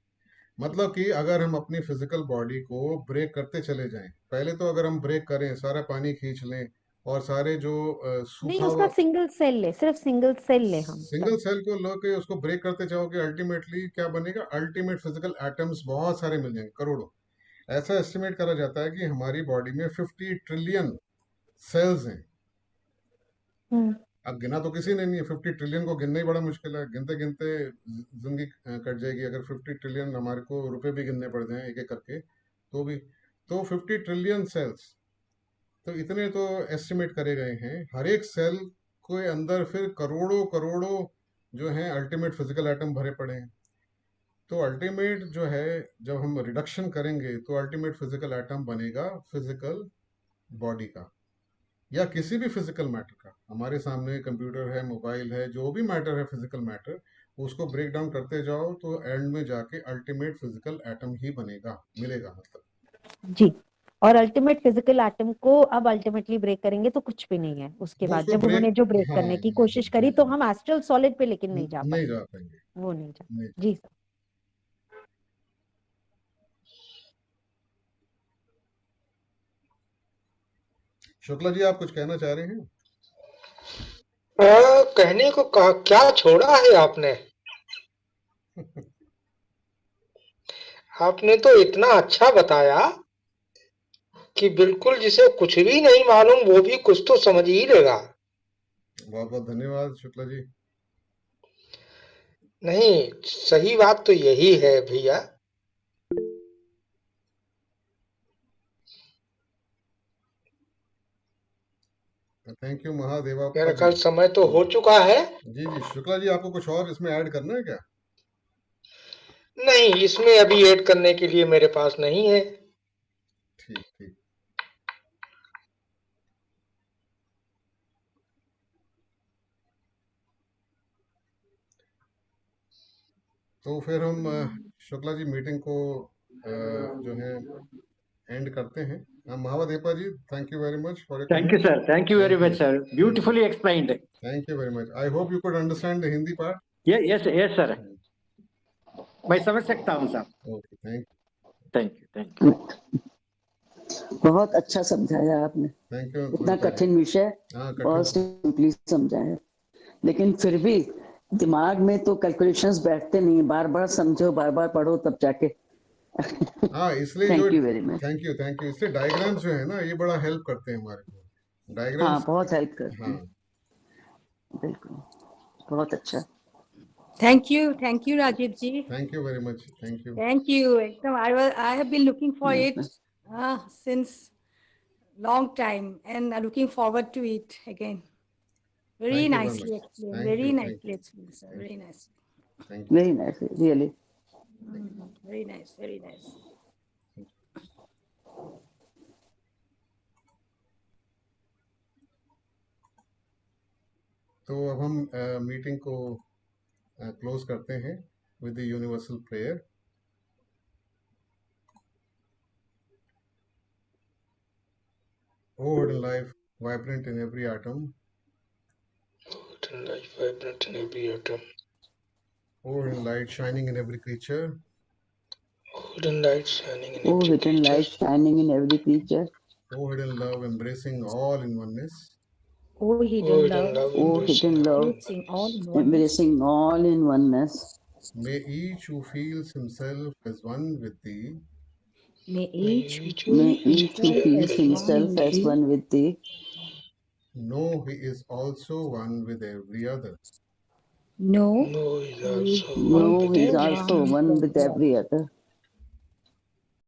मतलब कि अगर हम अपनी फिजिकल बॉडी को ब्रेक करते चले जाएं, पहले तो अगर हम ब्रेक करें, सारा पानी खींच लें, और सारे जो नहीं, सूखा उसका हुआ सिंगल सेल ले, सिर्फ सिंगल सेल ले हम सिंगल सेल को लो के उसको ब्रेक करते जाओगे, अल्टीमेटली क्या बनेगा, अल्टीमेट फिजिकल एटम्स बहुत सारे मिल जाएंगे, करोड़ों। ऐसा एस्टिमेट करा जाता है कि हमारी बॉडी में 50 ट्रिलियन सेल्स हैं। हम्म, अब गिना तो किसी ने नहीं है, 50 ट्रिलियन को गिनना ही बड़ा मुश्किल है, गिनते गिनते जिंदगी कट जाएगी। अगर 50 ट्रिलियन हमारे को रुपए भी गिनने पड़ जाएं एक एक करके तो भी, तो 50 ट्रिलियन सेल्स, तो इतने तो एस्टिमेट करे गए हैं। हर एक सेल के अंदर फिर करोड़ों करोड़ों जो हैं अल्टीमेट फिजिकल एटम भरे पड़े हैं। तो अल्टीमेट जो है, जब हम रिडक्शन करेंगे तो अल्टीमेट फिजिकल एटम बनेगा फिजिकल बॉडी का, या किसी भी फिजिकल मैटर का। हमारे सामने कंप्यूटर है, मोबाइल है, जो भी मैटर है फिजिकल मैटर, उसको ब्रेक डाउन करते जाओ तो एंड में जाके अल्टीमेट फिजिकल एटम ही बनेगा, मिलेगा मतलब। जी। और अल्टीमेट फिजिकल एटम को अब अल्टीमेटली ब्रेक करेंगे तो कुछ भी नहीं है उसके वो बाद। उसको जब ब्रेक, उन्होंने जो ब्रेक हाँ करने की हाँ, कोशिश करी जी तो जी, हम एस्ट्रल सॉलिड पे लेकिन नहीं जा नहीं पाए, जा पाएंगे, वो नहीं जा नहीं। जी सर। शुक्ला जी, आप कुछ कहना चाह रहे हैं? कहने को क्या छोड़ा है आपने। आपने तो इतना अच्छा बताया कि बिल्कुल जिसे कुछ भी नहीं मालूम वो भी कुछ तो समझ ही लेगा। बहुत बहुत धन्यवाद शुक्ला जी। नहीं, सही बात तो यही है भैया। थैंक यू महादेवा मेरा जी। ख्याल समय तो हो चुका है। जी जी, शुक्ला जी, आपको कुछ और इसमें ऐड करना है क्या? नहीं, इसमें अभी ऐड करने के लिए मेरे पास नहीं है। ठीक ठीक। तो फिर हम शुक्ला जी मीटिंग को जो है एंड करते हैं। Mahadeva ji, thank you very much for your Thank you, comments. sir. Thank you very thank much, you, sir. Beautifully explained. Thank you very much. I hope you could understand the Hindi part. Yes, yes, sir. मैं समझ सकता हूँ sir. Okay, thank Thank you. बहुत अच्छा समझाया आपने। You इतना ममता जी। कठिन विषय हाँ, बहुत कठिन। सिंपली समझाया, लेकिन फिर भी दिमाग में तो कैलकुलेशंस बैठते नहीं, बार बार समझो, बार बार पढ़ो तब जाके। हाँ, इसलिए जो thank you very much. Thank you, इसलिए डायग्राम्स जो है ना, ये बड़ा हेल्प करते हैं हमारे को, हाँ, डायग्राम्स। बहुत हेल्प करते हाँ, हैं, बिल्कुल, बहुत अच्छा। Thank you, Rajiv ji. Thank you very much, thank you. Thank you. एकदम I have been looking for it since long time, and looking forward to it again. Very thank you very nicely much, explained. Thank Very you, nicely explained, sir. Very nice. Thank you. Very nice, really. Very nice. Very nice. तो अब हम meeting को close करते हैं with the universal prayer. O hidden life, vibrant in every atom. Hidden light vibrant in every atom. O hidden light, shining in every creature. Hidden light shining in Oh, every hidden creature. light shining in every creature. O hidden love, embracing all in oneness. Oh, Oh, hidden hidden love, love Oh, embracing hidden all love, in embracing all oneness. in oneness. embracing all in oneness. May each who feels himself as one with thee May May each who each who May feels feels each who himself feels as himself one himself with as thee one with thee know he is also one with every other. know know is he is also one know with he is also every also other. one one with with every every other. other.